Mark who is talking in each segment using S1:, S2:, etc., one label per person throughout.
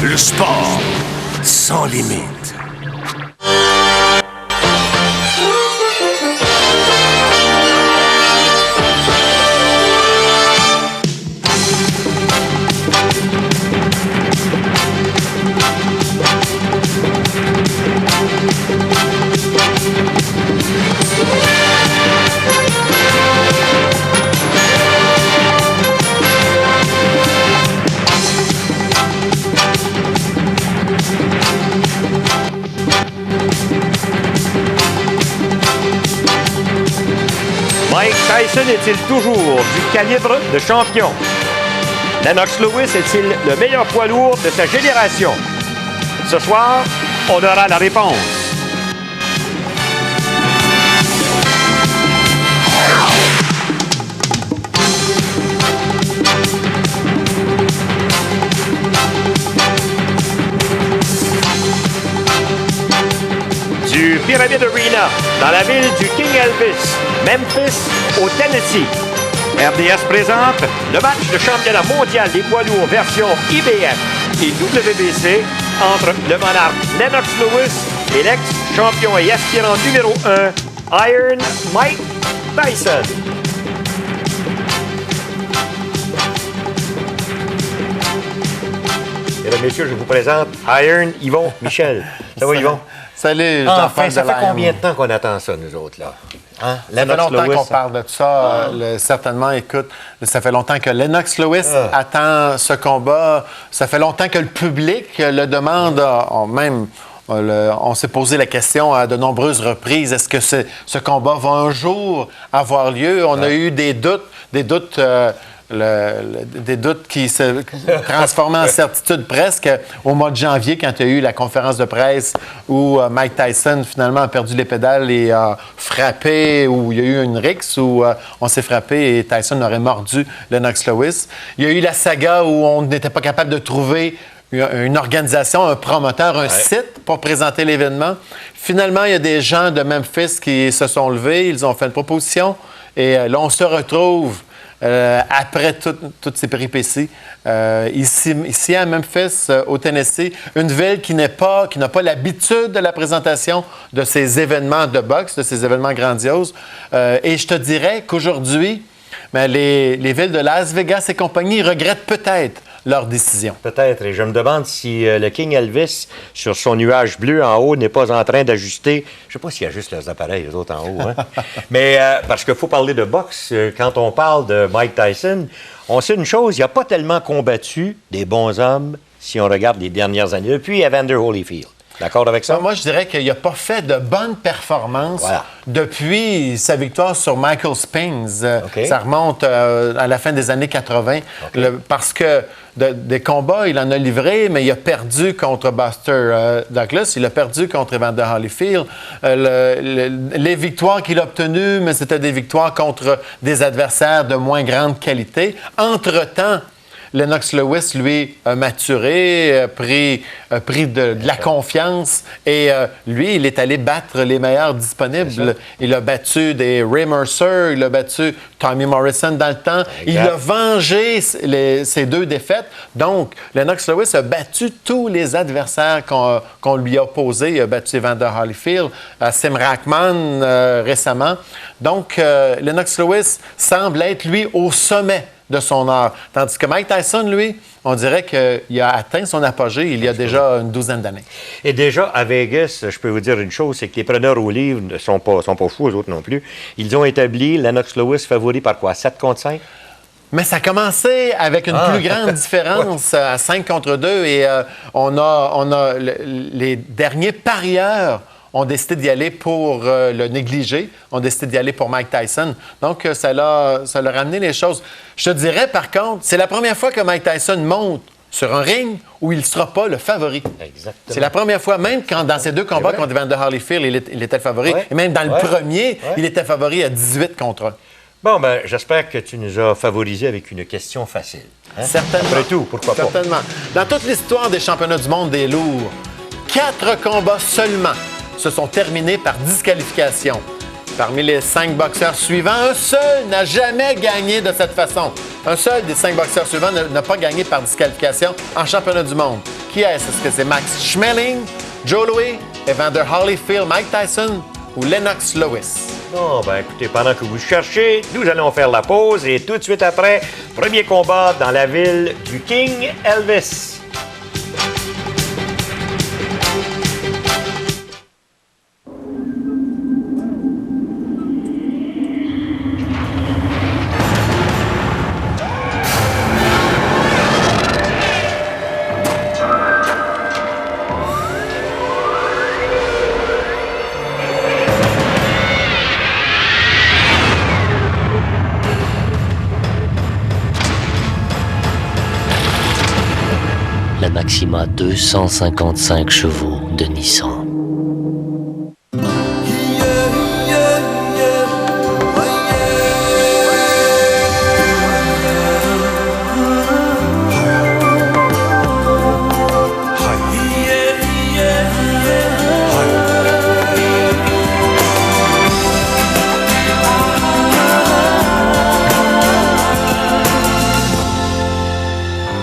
S1: Le sport sans limite.
S2: Mike Tyson est-il toujours du calibre de champion? Lennox Lewis est-il le meilleur poids lourd de sa génération? Ce soir, on aura la réponse. Du Pyramid Arena, dans la ville du King Elvis, Memphis, au Tennessee. RDS présente le match de championnat mondial des poids lourds version IBF et WBC entre le monarque Lennox Lewis et l'ex-champion et aspirant numéro 1, Iron Mike Tyson. Mesdames, messieurs, je vous présente Iron Yvon Michel. Ça va, Yvon?
S3: Salut,
S2: Enfin, ça fait combien de temps qu'on attend ça, nous autres, là?
S3: Hein? Ça fait longtemps qu'on parle de ça. Certainement, écoute, ça fait longtemps que Lennox Lewis attend ce combat. Ça fait longtemps que le public le demande. On s'est posé la question à de nombreuses reprises. Est-ce que ce combat va un jour avoir lieu? On a eu des doutes qui se transformaient en certitude presque au mois de janvier quand il y a eu la conférence de presse où Mike Tyson finalement a perdu les pédales et a frappé, où il y a eu une rixe où on s'est frappé et Tyson aurait mordu Lennox Lewis. Il y a eu la saga où on n'était pas capable de trouver une organisation, un promoteur, un site pour présenter l'événement. Finalement, il y a des gens de Memphis qui se sont levés, ils ont fait une proposition et là, on se retrouve après toutes ces péripéties, ici à Memphis, au Tennessee, une ville qui n'a pas l'habitude de la présentation de ces événements de boxe, de ces événements grandioses. Et je te dirais qu'aujourd'hui, les villes de Las Vegas et compagnie regrettent peut-être leur décision.
S2: Peut-être. Et je me demande si le King Elvis, sur son nuage bleu en haut, n'est pas en train d'ajuster. Je ne sais pas s'il ajuste leurs appareils, les autres en haut. Hein? Mais parce qu'il faut parler de boxe. Quand on parle de Mike Tyson, on sait une chose, il n'a pas tellement combattu des bons hommes si on regarde les dernières années, depuis Evander Holyfield. D'accord avec ça?
S3: Moi, je dirais qu'il n'a pas fait de bonnes performances depuis sa victoire sur Michael Spinks. Ça remonte à la fin des années 80. Parce que des combats, il en a livré, mais il a perdu contre Buster Douglas. Il a perdu contre Evander Holyfield. Les victoires qu'il a obtenues, mais c'était des victoires contre des adversaires de moins grande qualité. Entre-temps, Lennox Lewis, lui, a maturé, a pris de la confiance et lui, il est allé battre les meilleurs disponibles. Il a battu des Ray Mercer, il a battu Tommy Morrison dans le temps. Exact. Il a vengé ses deux défaites. Donc, Lennox Lewis a battu tous les adversaires qu'on lui a opposés. Il a battu Evander Holyfield, Sim Rahman récemment. Donc, Lennox Lewis semble être, lui, au sommet de son art. Tandis que Mike Tyson, lui, on dirait qu'il a atteint son apogée il y a déjà une douzaine d'années.
S2: Et déjà, à Vegas, je peux vous dire une chose, c'est que les preneurs au livre ne sont pas fous, eux autres non plus. Ils ont établi Lennox Lewis favori par quoi? 7 contre 5?
S3: Mais ça a commencé avec une plus grande différence à 5 contre 2 et les derniers parieurs ont décidé d'y aller pour le négliger, ont décidé d'y aller pour Mike Tyson. Donc, ça leur a ramené les choses. Je te dirais, par contre, c'est la première fois que Mike Tyson monte sur un ring où il ne sera pas le favori.
S2: Exactement.
S3: C'est la première fois, même quand dans ces deux combats contre Evander Holyfield, il était le favori. Et même dans le premier, il était favori à 18 contre 1.
S2: Bon, ben, j'espère que tu nous as favorisé avec une question facile. Hein?
S3: Certainement.
S2: Après tout, pourquoi pas?
S3: Certainement. Dans toute l'histoire des championnats du monde des lourds, 4 combats seulement se sont terminés par disqualification. Parmi les 5 boxeurs suivants, un seul n'a jamais gagné de cette façon. Un seul des 5 boxeurs suivants n'a pas gagné par disqualification en championnat du monde. qui est-ce? Est-ce que c'est Max Schmeling, Joe Louis, Evander Holyfield, Mike Tyson ou Lennox Lewis?
S2: Bon, ben écoutez, pendant que vous cherchez, nous allons faire la pause et tout de suite après, premier combat dans la ville du King Elvis.
S4: La Maxima 255 chevaux de Nissan.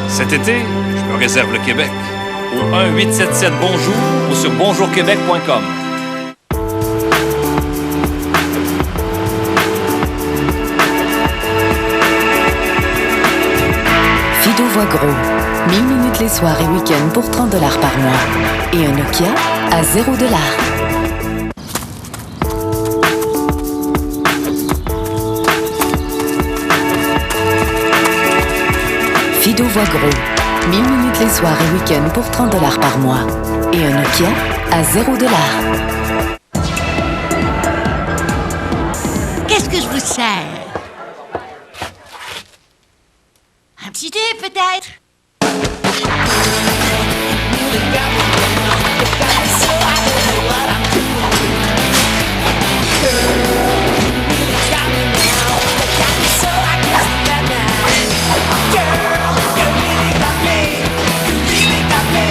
S5: Cet été, je me réserve le Québec. Au 1-877-BONJOUR ou sur bonjourquebec.com.
S6: Fido voit gros. 1000 minutes les soirs et week-ends pour 30 $ par mois. Et un Nokia à 0 $. Fido voit gros. 1000 minutes les soirs et week-ends pour 30 $ par mois. Et un Nokia à 0 $.
S7: Qu'est-ce que je vous sers? Un petit thé, peut-être?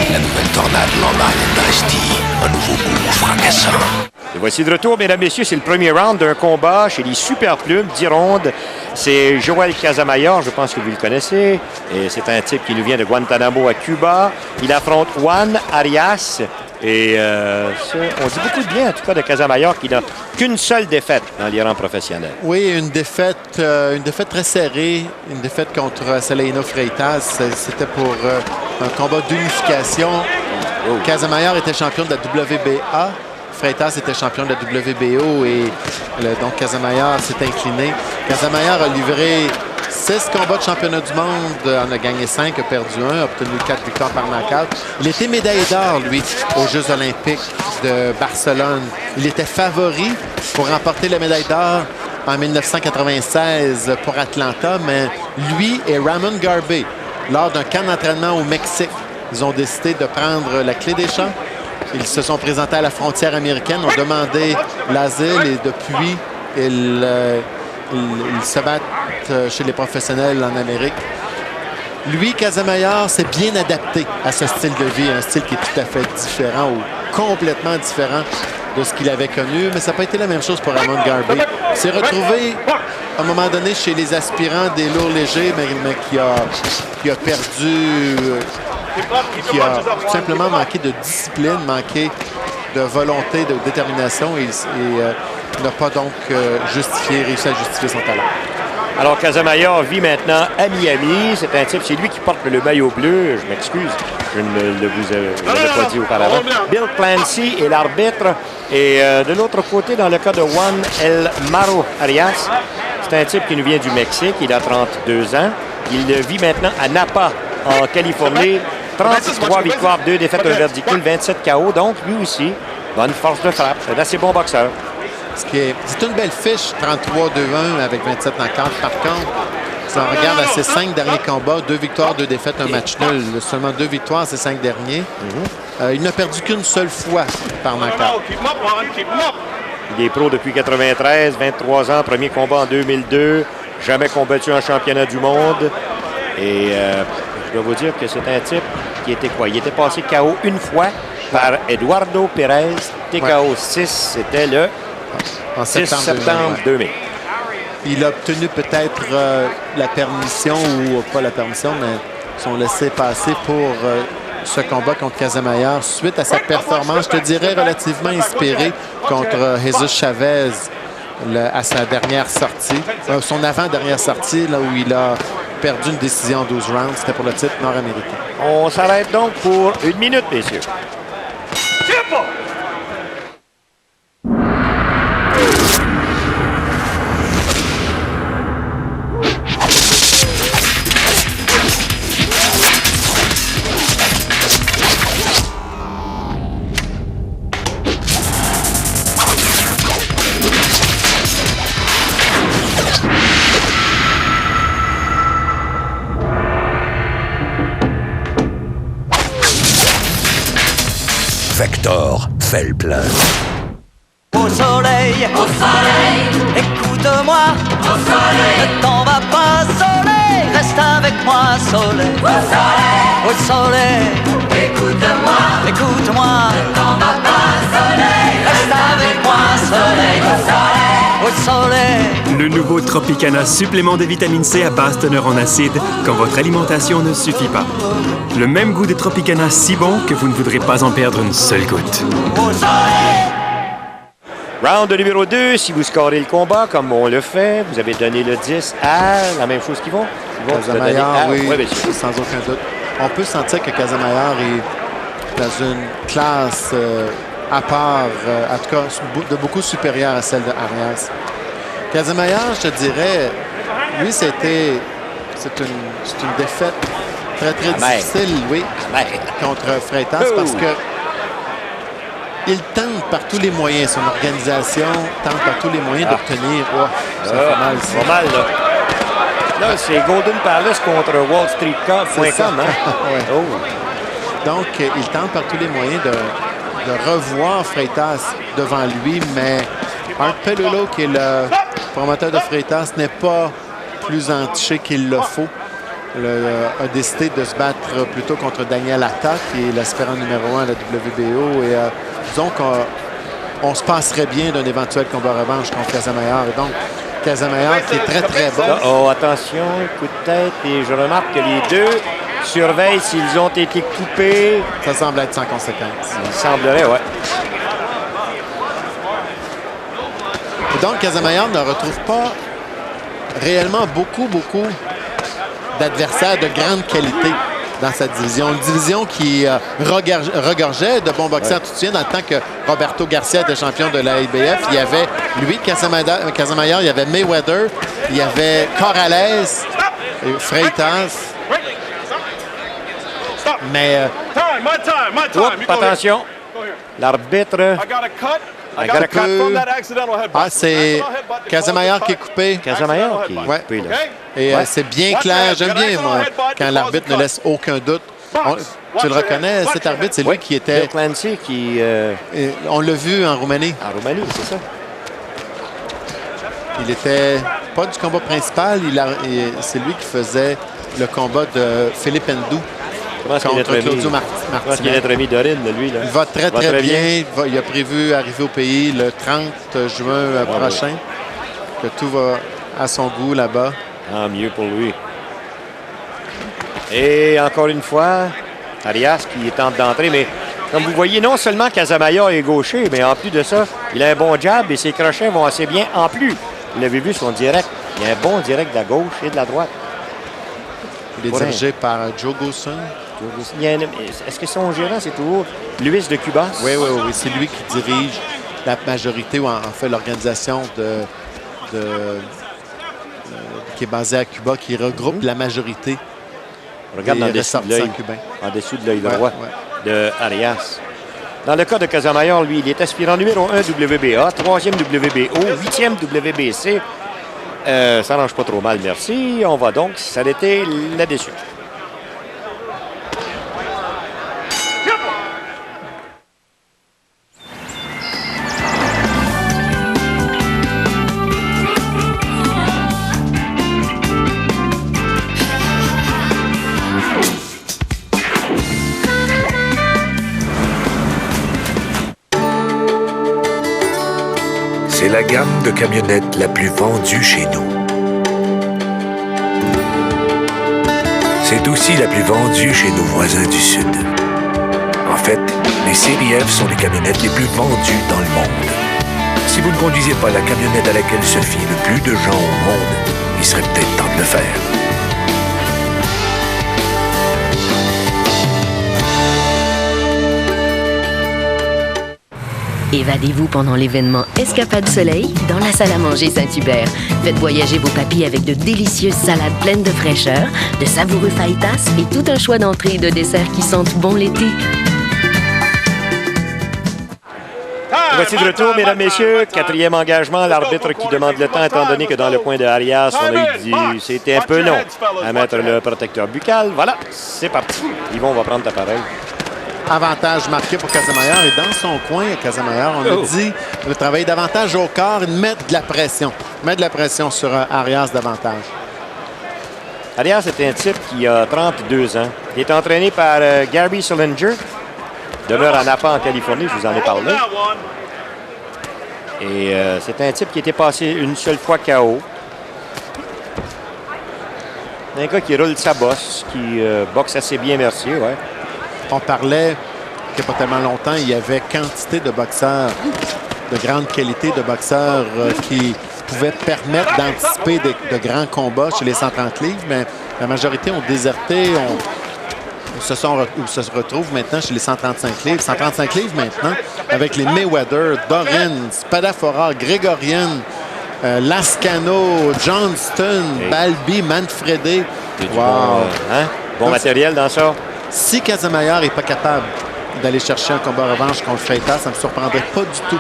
S1: La nouvelle tornade Landau Dynasty, un nouveau goût fracassant.
S2: Et voici de retour, mesdames, messieurs, c'est le premier round d'un combat chez les Super Plumes, 10 rondes. C'est Joel Casamayor, je pense que vous le connaissez. Et c'est un type qui nous vient de Guantanamo à Cuba. Il affronte Juan Arias. Et on dit beaucoup de bien, en tout cas, de Casamayor, qui n'a qu'une seule défaite dans les rangs professionnels.
S3: Oui, une défaite très serrée, une défaite contre Celino Freitas. C'était pour un combat d'unification. Casamayor était champion de la WBA. Freitas était champion de la WBO et donc Casamayor s'est incliné. Casamayor a livré 6 combats de championnat du monde, en a gagné 5, a perdu 1, a obtenu 4 victoires par knockout. Il était médaillé d'or, lui, aux Jeux olympiques de Barcelone. Il était favori pour remporter la médaille d'or en 1996 pour Atlanta, mais lui et Ramon Garbe, lors d'un camp d'entraînement au Mexique, ils ont décidé de prendre la clé des champs. Ils se sont présentés à la frontière américaine, ont demandé l'asile et depuis, ils se battent chez les professionnels en Amérique. Lui, Casamayor, s'est bien adapté à ce style de vie, un style qui est tout à fait différent ou complètement différent de ce qu'il avait connu, mais ça n'a pas été la même chose pour Ramon Garbe. Il s'est retrouvé à un moment donné chez les aspirants des lourds légers, mais qui a perdu, qui a tout simplement manqué de discipline, manqué de volonté, de détermination et n'a pas donc réussi à justifier son talent.
S2: Alors, Casamayor vit maintenant à Miami. C'est un type, c'est lui qui porte le maillot bleu. Je m'excuse, je ne vous avais pas dit auparavant. Bill Clancy est l'arbitre. Et de l'autre côté, dans le cas de Juan El Maro Arias, c'est un type qui nous vient du Mexique. Il a 32 ans. Il vit maintenant à Napa, en Californie. 33 victoires, 2 défaites, un verdict nul, 27 KO. Donc, lui aussi, bonne force de frappe. C'est un assez bon boxeur.
S3: C'est une belle fiche, 33-2-1 avec 27 knockouts. Par contre, si on regarde à ses 5 derniers combats, 2 victoires, 2 défaites, un match nul. Seulement 2 victoires à ses 5 derniers. Il n'a perdu qu'une seule fois par knockout.
S2: Il est pro depuis 93, 23 ans, premier combat en 2002. Jamais combattu en championnat du monde. Et je dois vous dire que c'est un type qui était quoi? Il était passé KO une fois par Eduardo Pérez. TKO 6, c'était le 6 septembre 2000.
S3: Il a obtenu peut-être la permission, ou pas la permission, mais son laissez-passer pour ce combat contre Casamayor suite à sa performance, je te dirais, relativement inspirée contre Jesus Chavez à sa dernière sortie, son avant-dernière sortie, là où il a perdu une décision en 12 rounds. C'était pour le titre nord-américain.
S2: On s'arrête donc pour 1 minute, messieurs.
S1: Vector fait le plein.
S8: Au soleil, écoute-moi. Au soleil, ne t'en va pas, soleil, reste avec moi, soleil. Au soleil, écoute-moi. Ne t'en va pas, soleil, reste avec moi, soleil. Au soleil.
S9: Le nouveau Tropicana supplément de vitamine C à base teneur en acide quand votre alimentation ne suffit pas. Le même goût de Tropicana si bon que vous ne voudrez pas en perdre une seule goutte.
S2: Round numéro 2, si vous scorez le combat, comme on le fait, vous avez donné le 10 à la même chose qu'ils vont.
S3: Casamayor, oui, sans aucun doute. On peut sentir que Casamayor est dans une classe à part, en tout cas, de beaucoup supérieure à celle de Arias. Casamayor, je te dirais, lui, c'est une défaite très, très difficile, oui, contre Freitas, parce que il tente par tous les moyens, son organisation tente par tous les moyens d'obtenir. Ça fait mal,
S2: c'est pas mal, là. Là, c'est Golden Palace contre WallStreetCom.com. Hein?
S3: Ouais. Donc, il tente par tous les moyens de revoir Freitas devant lui, mais Art Pellulo, qui est le promoteur de Freitas, n'est pas plus entiché qu'il le faut. A décidé de se battre plutôt contre Daniel Atta, qui est l'aspirant numéro 1 à la WBO. Et disons qu'on se passerait bien d'un éventuel combat revanche contre Casamayor. Et donc, Casamayor qui est très, très bon.
S2: Oh, attention, coup de tête. Et je remarque que les deux surveillent s'ils ont été coupés.
S3: Ça semble être sans conséquence.
S2: Il semblerait, ouais.
S3: Et donc, Casamayor ne retrouve pas réellement beaucoup d'adversaires de grande qualité dans sa division. Une division qui regorgeait de bons boxeurs. Tu te souviens, dans le temps que Roberto Garcia était champion de la IBF, il y avait lui, Casamayor, il y avait Mayweather, il y avait Corrales, Freitas. Mais...
S2: attention, l'arbitre...
S3: c'est Casamayor qui est coupé.
S2: Casamayor qui est coupé, là.
S3: Et c'est bien clair. J'aime bien, moi, quand l'arbitre ne laisse aucun doute. Tu le reconnais, cet arbitre, c'est lui qui était...
S2: Bill Clancy qui...
S3: on l'a vu en Roumanie.
S2: En Roumanie, c'est ça.
S3: Il était pas du combat principal. C'est lui qui faisait le combat de Philippe Ndou contre Claudio Martinez.
S2: Il est notre ami Dorine, lui. Là.
S3: Il va très, très bien. Il a prévu arriver au pays le 30 juin prochain. Que tout va à son goût là-bas.
S2: Tant mieux pour lui. Et encore une fois, Arias qui tente d'entrer. Mais comme vous voyez, non seulement Casamayor est gaucher, mais en plus de ça, il a un bon jab et ses crochets vont assez bien. En plus, vous l'avez vu, son direct. Il y a un bon direct de la gauche et de la droite.
S3: Il est dirigé par Joe Golson.
S2: Est-ce que son gérant, c'est toujours Luis de Cubas?
S3: Oui. C'est lui qui dirige la majorité, ou en fait l'organisation qui est basée à Cuba, qui regroupe la majorité.
S2: Regarde en dessous de l'œil droit de Arias. Dans le cas de Casamayor, lui, il est aspirant numéro 1 WBA, 3e WBO, 8e WBC. Ça n'arrange pas trop mal, merci. On va donc s'arrêter là-dessus.
S1: C'est la gamme de camionnettes la plus vendue chez nous. C'est aussi la plus vendue chez nos voisins du Sud. fait, les Série F sont les camionnettes les plus vendues dans le monde. Si vous ne conduisez pas la camionnette à laquelle se fient le plus de gens au monde, il serait peut-être temps de le faire.
S10: Évadez-vous pendant l'événement Escapade Soleil dans la salle à manger Saint-Hubert. Faites voyager vos papilles avec de délicieuses salades pleines de fraîcheur, de savoureux fajitas et tout un choix d'entrées et de desserts qui sentent bon l'été.
S2: Voici de retour, mesdames, messieurs. 4e engagement, l'arbitre qui demande le temps, étant donné que dans le coin de Arias, on a eu dit c'était un peu long à mettre le protecteur buccal. Voilà, c'est parti. Yvon, on va prendre ta parole.
S3: Avantage marqué pour Casamayor. Et dans son coin, Casamayor, on a dit de travailler davantage au corps et de mettre de la pression. Mettre de la pression sur Arias davantage.
S2: Arias est un type qui a 32 ans. Il est entraîné par Gary Sullinger. Demeure à Napa, en Californie, je vous en ai parlé. Et c'est un type qui était passé une seule fois KO. C'est un gars qui roule sa bosse, qui boxe assez bien, merci, ouais.
S3: On parlait qu'il n'y a pas tellement longtemps, il y avait quantité de boxeurs, de grande qualité, de boxeurs qui pouvaient permettre d'anticiper de grands combats chez les 130 livres, mais la majorité ont déserté, se retrouvent maintenant chez les 135 livres. 135 livres maintenant, avec les Mayweather, Dorin, Spadafora, Grégorian, Lascano, Johnston, Balbi, Manfredi.
S2: Wow! Bon matériel dans ça.
S3: Si Casamayor n'est pas capable d'aller chercher un combat revanche contre Freitas, ça ne me surprendrait pas du tout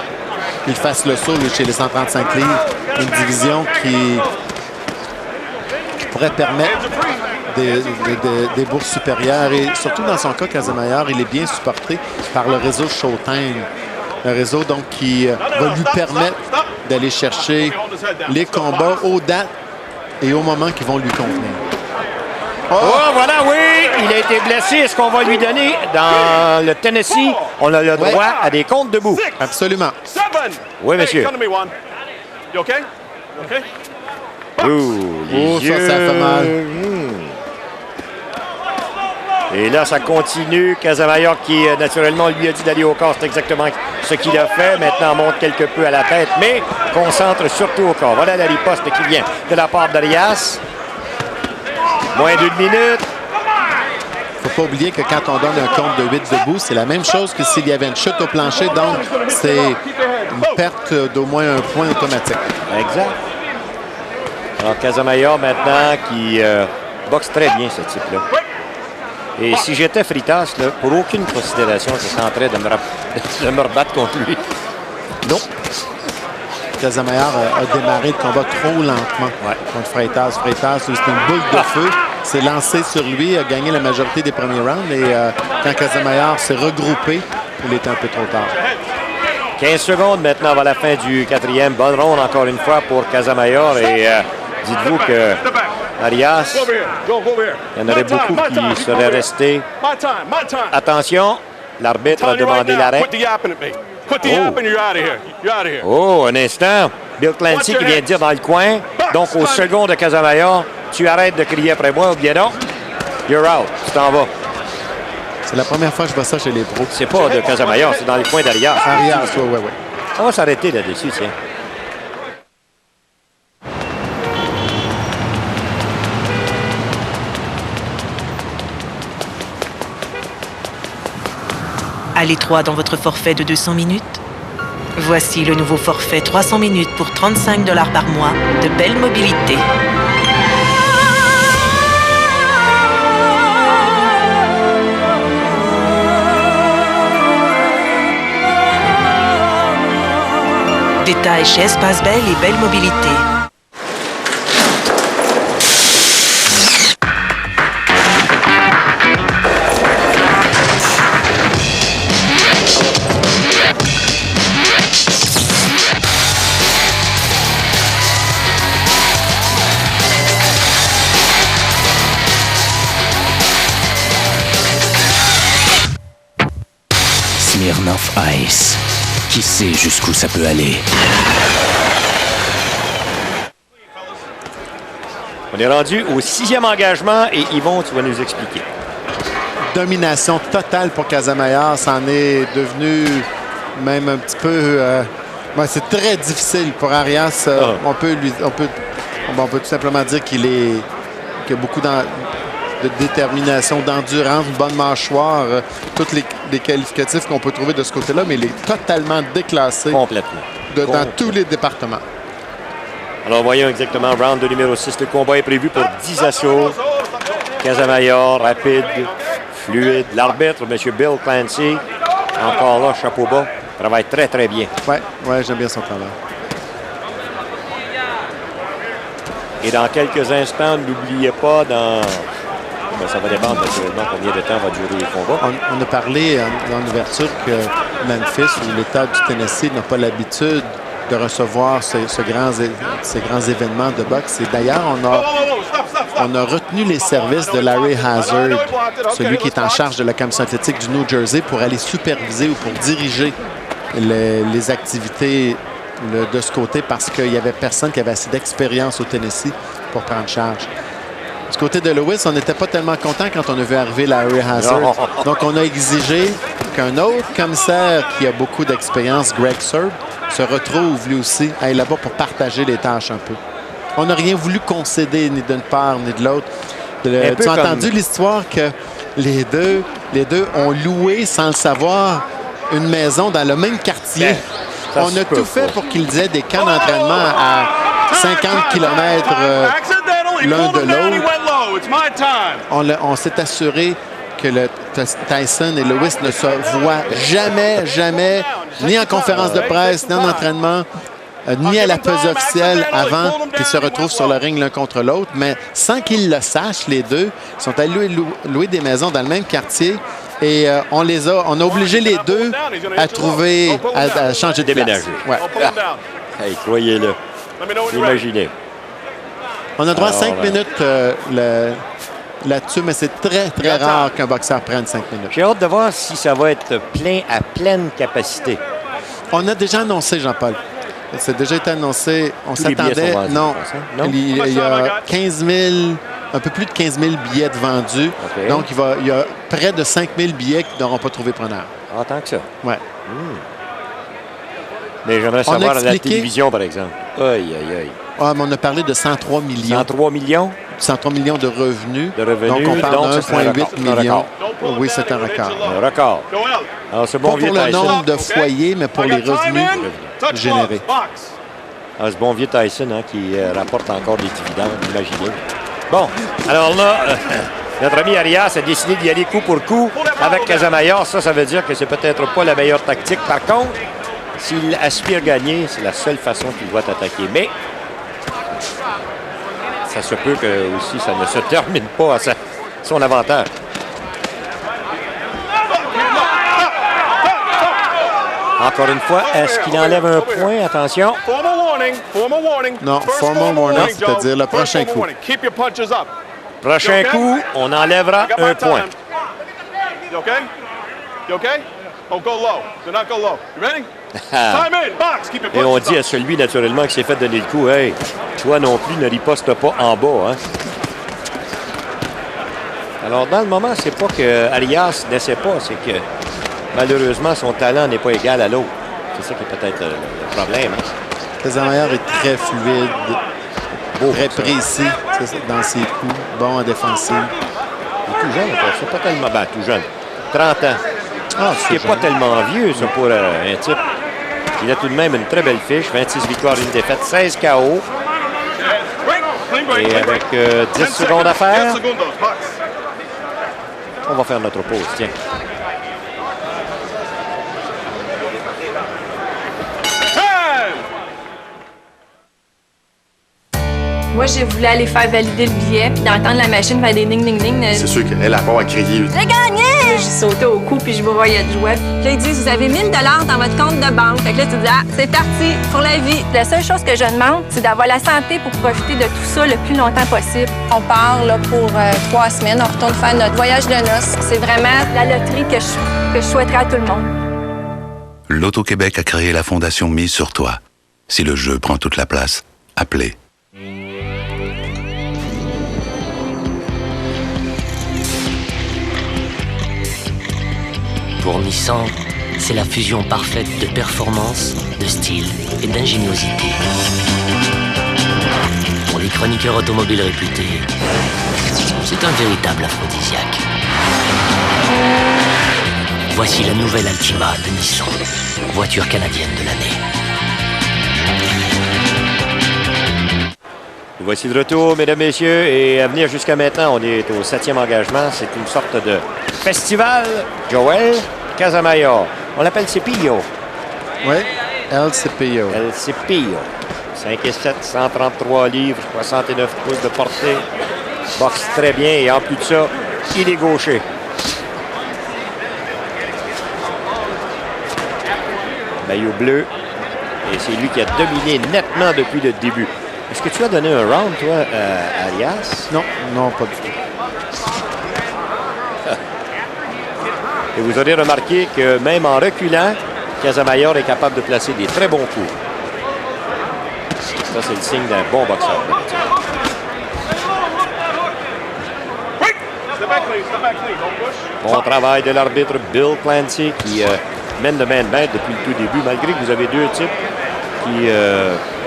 S3: qu'il fasse le saut chez les 135 livres. Une division qui pourrait permettre des bourses supérieures. Et surtout dans son cas, Casamayor, il est bien supporté par le réseau Showtime. Un réseau donc qui va lui permettre d'aller chercher les combats aux dates et au moment qui vont lui convenir.
S2: Oh, voilà, oui! Il a été blessé. Est-ce qu'on va lui donner dans le Tennessee? On a le droit à des comptes debout.
S3: Absolument.
S2: Oui, monsieur. Les yeux.
S3: Ça fait mal.
S2: Et là, ça continue. Casamayor qui, naturellement, lui a dit d'aller au corps. C'est exactement ce qu'il a fait. Maintenant, monte quelque peu à la tête, mais concentre surtout au corps. Voilà la riposte qui vient de la part d'Arias. Moins d'une minute.
S3: Il ne faut pas oublier que quand on donne un compte de 8 debout, c'est la même chose que s'il y avait une chute au plancher. Donc, c'est une perte d'au moins un point automatique.
S2: Exact. Alors, Casamayor, maintenant, qui boxe très bien, ce type-là. Et si j'étais Freitas, là, pour aucune considération, je tenterais de me rebattre contre lui. Non.
S3: Casamayor a démarré le combat trop lentement contre Freitas. Freitas, c'est une boule de feu. S'est lancé sur lui, a gagné la majorité des premiers rounds. Et quand Casamayor s'est regroupé, il était un peu trop tard.
S2: 15 secondes maintenant avant la fin du 4e. Bonne ronde encore une fois pour Casamayor. Et dites-vous que Arias, il y en aurait beaucoup qui seraient restés. Attention, l'arbitre a demandé l'arrêt. Oh, un instant. Bill Clancy qui vient de dire dans le coin. Donc, au second de Casamayor, tu arrêtes de crier après moi ou bien non? You're out. Tu t'en vas.
S3: C'est la première fois que je vois ça chez les pros.
S2: C'est pas de Casamayor, c'est dans le coin d'Arias.
S3: Arias, oui.
S2: On va s'arrêter là-dessus, tiens.
S11: À l'étroit dans votre forfait de 200 minutes? Voici le nouveau forfait 300 minutes pour 35 $ par mois de belle mobilité. Détails chez Espace Belle et Belle Mobilité.
S4: Smirnoff Ice. Qui sait jusqu'où ça peut aller?
S2: On est rendu au 6e engagement et Yvon, tu vas nous expliquer.
S3: domination totale pour Casamayor. Ça en est devenu même un petit peu... c'est très difficile pour Arias. On peut tout simplement dire qu'il a beaucoup de détermination, d'endurance, une bonne mâchoire, tous les qualificatifs qu'on peut trouver de ce côté-là, mais il est totalement déclassé.
S2: Complètement.
S3: Dans tous les départements.
S2: Alors, voyons exactement, round de numéro 6. Le combat est prévu pour 10 assauts. Casamayor, rapide, fluide. L'arbitre, M. Bill Clancy, encore là, chapeau bas, travaille très, très bien.
S3: Ouais, j'aime bien son travail.
S2: Et dans quelques instants, n'oubliez pas, ça va dépendre naturellement combien de temps va durer le combat.
S3: On a parlé dans l'ouverture que Memphis ou l'État du Tennessee n'a pas l'habitude de recevoir ces grands événements de boxe. Et d'ailleurs, on a retenu les services de Larry Hazard, celui qui est en charge de la commission athlétique du New Jersey, pour aller superviser ou pour diriger les activités de ce côté, parce qu'il n'y avait personne qui avait assez d'expérience au Tennessee pour prendre charge. Du côté de Lewis, on n'était pas tellement content quand on a vu arriver Larry Hazard. Donc, on a exigé qu'un autre commissaire qui a beaucoup d'expérience, Greg Serb, se retrouve lui aussi à aller là-bas pour partager les tâches un peu. On n'a rien voulu concéder ni d'une part ni de l'autre. Tu as entendu l'histoire que les deux ont loué, sans le savoir, une maison dans le même quartier. On a tout fait pour qu'ils aient des camps d'entraînement à 50 km l'un de l'autre. On s'est assuré que Tyson et Lewis ne se voient jamais, ni en conférence de presse, ni en entraînement, ni à la pesée officielle avant qu'ils se retrouvent sur le ring l'un contre l'autre. Mais sans qu'ils le sachent, les deux sont allés louer des maisons dans le même quartier. Et on a obligé les deux à changer de place. Ouais.
S2: Hey, croyez-le. Imaginez.
S3: On a droit à 5 minutes là-dessus, mais c'est très, très rare qu'un boxeur prenne 5 minutes.
S2: J'ai hâte de voir si ça va être plein à pleine capacité.
S3: On a déjà annoncé, Jean-Paul. C'est déjà été annoncé. On s'attendait. Non. Il y a 15 000, un peu plus de 15 000 billets de vendus. Okay. Donc, il y a près de 5 000 billets qui n'auront pas trouvé preneur.
S2: Ah, tant que ça.
S3: Oui.
S2: Mais j'aimerais savoir à la télévision, par exemple. Aïe.
S3: Ah, mais on a parlé de 103 millions.
S2: 103 millions?
S3: 103 millions de revenus.
S2: Donc,
S3: on parle de 1,8 million. Oui, c'est un record.
S2: Un record. Alors, c'est bon,
S3: pas pour le nombre de foyers, mais pour les revenus générés.
S2: Alors, ce bon vieux Tyson qui rapporte encore des dividendes, imaginez. Bon, alors là, notre ami Arias a décidé d'y aller coup pour coup avec Casamayor. Ça veut dire que c'est peut-être pas la meilleure tactique. Par contre, s'il aspire gagner, c'est la seule façon qu'il doit attaquer. Mais ça se peut que aussi ça ne se termine pas à son avantage. Encore une fois, est-ce qu'il enlève un point? Attention.
S3: Non, formal warning, c'est-à-dire le prochain coup.
S2: Prochain coup, on enlèvera un point. Et on dit à celui, naturellement, qui s'est fait donner le coup, « Hey, toi non plus, ne riposte pas en bas. » Alors, dans le moment, c'est pas que Arias n'essaie pas, c'est que malheureusement, son talent n'est pas égal à l'autre. C'est ça qui est peut-être le problème.
S3: Casamayor est très fluide, très précis dans ses coups, bon en défensive.
S2: Il est tout jeune, c'est pas tellement... tout jeune. 30 ans. Ce qui n'est pas tellement vieux, ça, pour un type. Il a tout de même une très belle fiche. 26 victoires, 1 défaite, 16 KO. Et avec 10 secondes à faire, on va faire notre pause, tiens.
S12: Moi, j'ai voulu aller faire valider le billet, puis d'entendre la machine faire des ding-ding-ding.
S13: C'est sûr qu'elle a pas à crier.
S12: J'ai gagné! J'ai sauté au cou, puis je me voyais de joie. Puis là, ils disent, vous avez 1000 $ dans votre compte de banque. Fait que là, tu dis, c'est parti pour la vie. La seule chose que je demande, c'est d'avoir la santé pour profiter de tout ça le plus longtemps possible. On part là, pour 3 semaines. On retourne faire notre voyage de noces. C'est vraiment la loterie que je souhaiterais à tout le monde.
S14: L'Auto-Québec a créé la fondation Mise sur toi. Si le jeu prend toute la place, appelez.
S4: Pour Nissan, c'est la fusion parfaite de performance, de style et d'ingéniosité. Pour les chroniqueurs automobiles réputés, c'est un véritable aphrodisiaque. Voici la nouvelle Altima de Nissan, voiture canadienne de l'année.
S2: Voici de retour, mesdames, messieurs, et à venir jusqu'à maintenant, on est au 7e engagement. C'est une sorte de festival. Joel Casamayor. On l'appelle Cepillo.
S3: Oui, El Cepillo.
S2: El Cepillo. 5 et 7, 133 livres, 69 pouces de portée. Boxe très bien et en plus de ça, il est gaucher. Maillot bleu. Et c'est lui qui a dominé nettement depuis le début. Est-ce que tu as donné un round, toi, à Arias?
S3: Non, non, pas du tout.
S2: Et vous aurez remarqué que même en reculant, Casamayor est capable de placer des très bons coups. Ça, c'est le signe d'un bon boxeur. Bon travail de l'arbitre Bill Clancy qui mène le main de maître depuis le tout début, malgré que vous avez deux types qui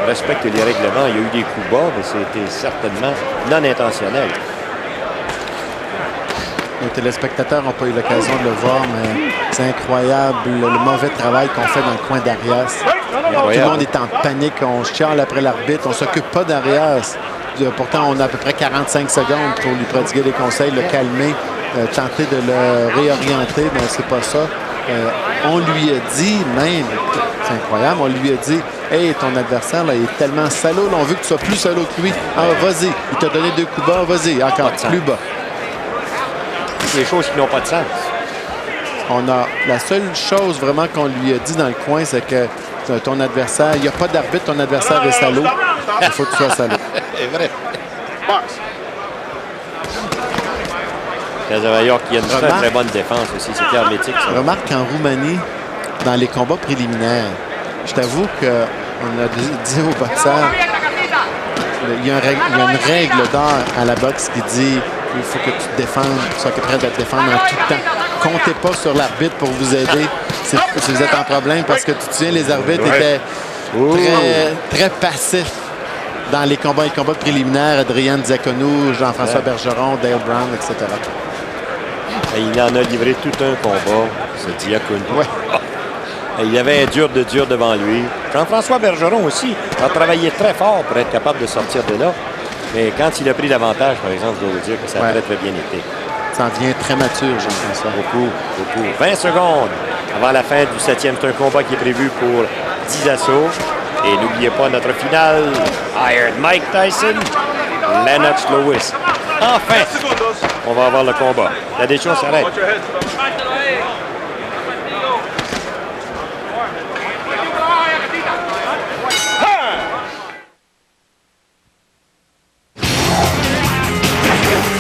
S2: respectent les règlements. Il y a eu des coups bas, mais c'était certainement non intentionnel.
S3: Les téléspectateurs n'ont pas eu l'occasion de le voir, mais c'est incroyable le mauvais travail qu'on fait dans le coin d'Arias. Tout le monde est en panique, on chiale après l'arbitre, on ne s'occupe pas d'Arias. Pourtant, on a à peu près 45 secondes pour lui prodiguer des conseils, le calmer, tenter de le réorienter, mais c'est pas ça. On lui a dit même, c'est incroyable, on lui a dit « Hey, ton adversaire, là, il est tellement salaud, là, on veut que tu sois plus salaud que lui. Ah, vas-y, il t'a donné 2 coups bas, vas-y, encore plus bas. »
S2: Des choses qui n'ont pas de sens.
S3: La seule chose vraiment qu'on lui a dit dans le coin, c'est que ton adversaire, il n'y a pas d'arbitre, ton adversaire est salaud. Il faut que tu sois salaud.
S2: C'est vrai. Casamayor qui a une très bonne défense aussi, c'est hermétique. Ça.
S3: Remarque qu'en Roumanie, dans les combats préliminaires, je t'avoue qu'on a dit aux boxeurs, il y a une règle d'or à la boxe qui dit il faut que tu te défendes, tu sois prêt à te défendre en tout temps. Comptez pas sur l'arbitre pour vous aider si vous êtes en problème, parce que tu te souviens, les arbitres étaient très passifs dans les combats préliminaires. Adrian Diaconou, Jean-François Bergeron, Dale Brown, etc.
S2: Et il en a livré tout un combat, ce Diaconou. Il y avait un dur devant lui. Jean-François Bergeron aussi a travaillé très fort pour être capable de sortir de là. Mais quand il a pris l'avantage, par exemple, je dois vous dire que ça a très bien été.
S3: Ça en devient très mature, Jean-François.
S2: Beaucoup. 20 secondes avant la fin du 7e. C'est un combat qui est prévu pour 10 assauts. Et n'oubliez pas notre finale. Iron Mike Tyson, Lennox Lewis. Enfin, on va avoir le combat. La décision s'arrête.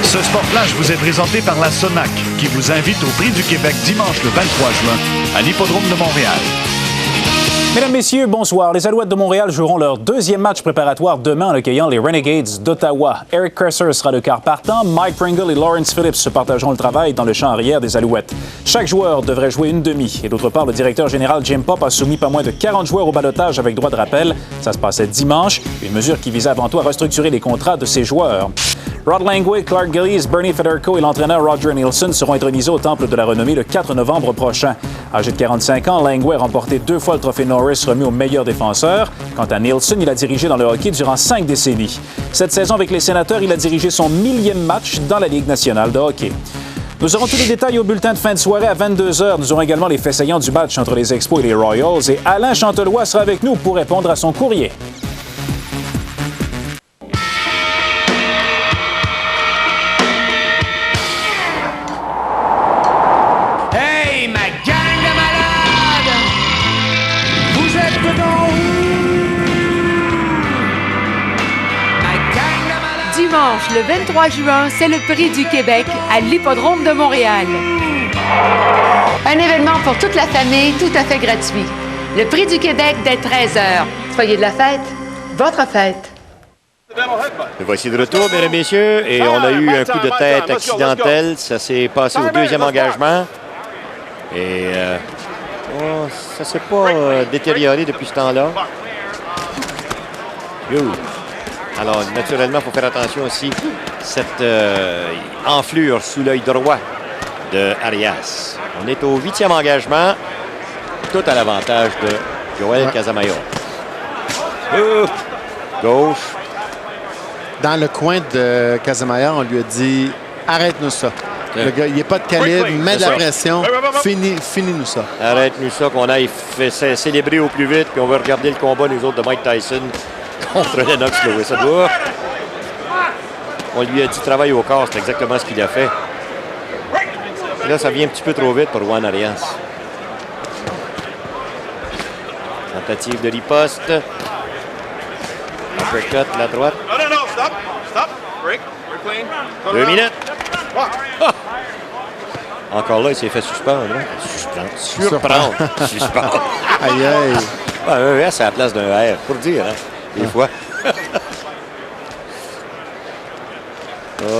S13: Ce Sport-Flash vous est présenté par la Sonac, qui vous invite au Prix du Québec dimanche le 23 juin à l'Hippodrome de Montréal.
S15: Mesdames, Messieurs, bonsoir. Les Alouettes de Montréal joueront leur 2e match préparatoire demain en accueillant les Renegades d'Ottawa. Eric Kresser sera le quart partant. Mike Pringle et Lawrence Phillips se partageront le travail dans le champ arrière des Alouettes. Chaque joueur devrait jouer une demi. Et d'autre part, le directeur général Jim Popp a soumis pas moins de 40 joueurs au ballottage avec droit de rappel. Ça se passait dimanche, une mesure qui visait avant tout à restructurer les contrats de ces joueurs. Rod Langway, Clark Gillies, Bernie Federko et l'entraîneur Roger Nielsen seront intronisés au Temple de la Renommée le 4 novembre prochain. Âgé de 45 ans, Langway a remporté 2 fois le trophée Norris remis au meilleur défenseur. Quant à Nielsen, il a dirigé dans le hockey durant 5 décennies. Cette saison, avec les Sénateurs, il a dirigé son 1000e match dans la Ligue nationale de hockey. Nous aurons tous les détails au bulletin de fin de soirée à 22h. Nous aurons également les faits saillants du match entre les Expos et les Royals. Et Alain Chantelois sera avec nous pour répondre à son courrier.
S16: Dimanche, le 23 juin, c'est le Prix du Québec à l'Hippodrome de Montréal. Un événement pour toute la famille, tout à fait gratuit. Le Prix du Québec dès 13h. Soyez de la fête, votre fête.
S2: Voici de retour, mesdames et messieurs, et on a eu un coup de tête accidentel. Ça s'est passé au 2e engagement. Et ça ne s'est pas détérioré depuis ce temps-là. Alors, naturellement, il faut faire attention aussi cette enflure sous l'œil droit de Arias. On est au 8e engagement, tout à l'avantage de Joel Casamayor. Gauche.
S3: Dans le coin de Casamayor, on lui a dit « Arrête-nous ça ». Le gars, il n'est pas de calibre, mets de la pression, finis-nous ça.
S2: Arrête-nous ça, qu'on aille célébrer au plus vite, puis on va regarder le combat, nous autres, de Mike Tyson contre Lennox Lewis. On lui a dit travaille au corps, c'est exactement ce qu'il a fait. Là, ça vient un petit peu trop vite pour Juan Arias. Tentative de riposte. Uppercut, la droite.
S17: No, stop. Break clean.
S2: 2 minutes. Encore là, il s'est fait suspendre. Surprendre. Suspendre.
S3: Aïe, aïe.
S2: Un S à la place d'un R, pour dire, hein, des fois.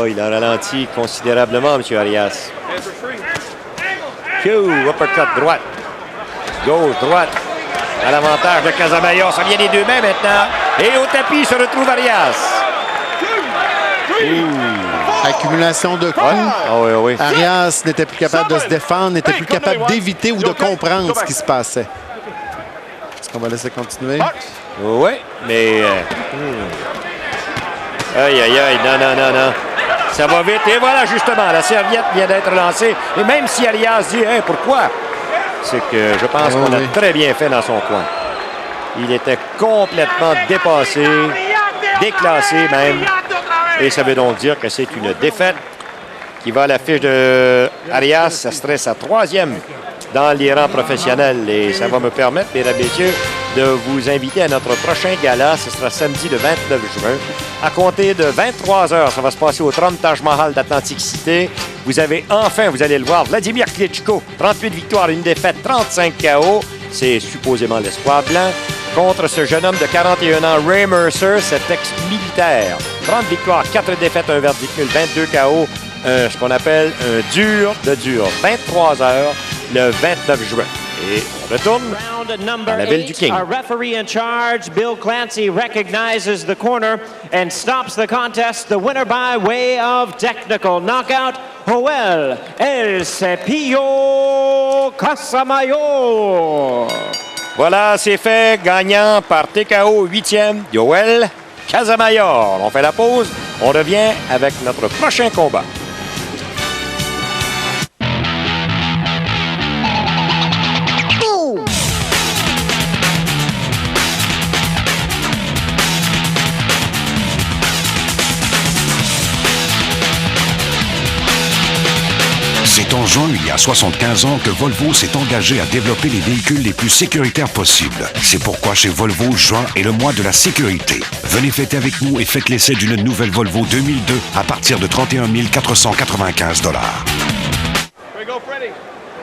S2: Il a ralenti considérablement, M. Arias. Uppercut droite. Gauche, droite. À l'avantage de Casamayor. Ça vient des deux mains maintenant. Et au tapis se retrouve Arias.
S3: Accumulation de coups.
S2: Oui.
S3: Arias n'était plus capable de se défendre, n'était plus capable d'éviter ou de comprendre ce qui se passait. Est-ce qu'on va laisser continuer?
S2: Oui, mais... Aïe, non. Ça va vite. Et voilà, justement, la serviette vient d'être lancée. Et même si Arias dit « pourquoi? » C'est que je pense qu'on a très bien fait dans son coin. Il était complètement dépassé, déclassé même. Et ça veut donc dire que c'est une défaite qui va à la fiche de Arias. Ça serait sa 3e dans les rangs professionnels. Et ça va me permettre, mesdames et messieurs, de vous inviter à notre prochain gala. Ce sera samedi le 29 juin. À compter de 23h, ça va se passer au Trump Taj Mahal d'Atlantic City. Vous allez le voir, Vladimir Klitschko, 38 victoires, 1 défaite, 35 KO. C'est supposément l'espoir blanc. Contre ce jeune homme de 41 ans, Ray Mercer, cet ex-militaire. 30 victoires, 4 défaites, un verdict nul, 22 KO. Ce qu'on appelle un dur de dur. 23h le 29 juin. Et on retourne dans la ville du King.
S18: Our referee in charge, Bill Clancy, recognizes the corner and stops the contest. The winner by way of technical knockout, Joel El Cepillo Casamayor.
S2: Voilà, c'est fait. Gagnant par TKO 8e, Joel Casamayor. On fait la pause. On revient avec notre prochain combat.
S19: C'est en juin, il y a 75 ans, que Volvo s'est engagé à développer les véhicules les plus sécuritaires possibles. C'est pourquoi chez Volvo, juin est le mois de la sécurité. Venez fêter avec nous et faites l'essai d'une nouvelle Volvo 2002 à partir de 31 495 $.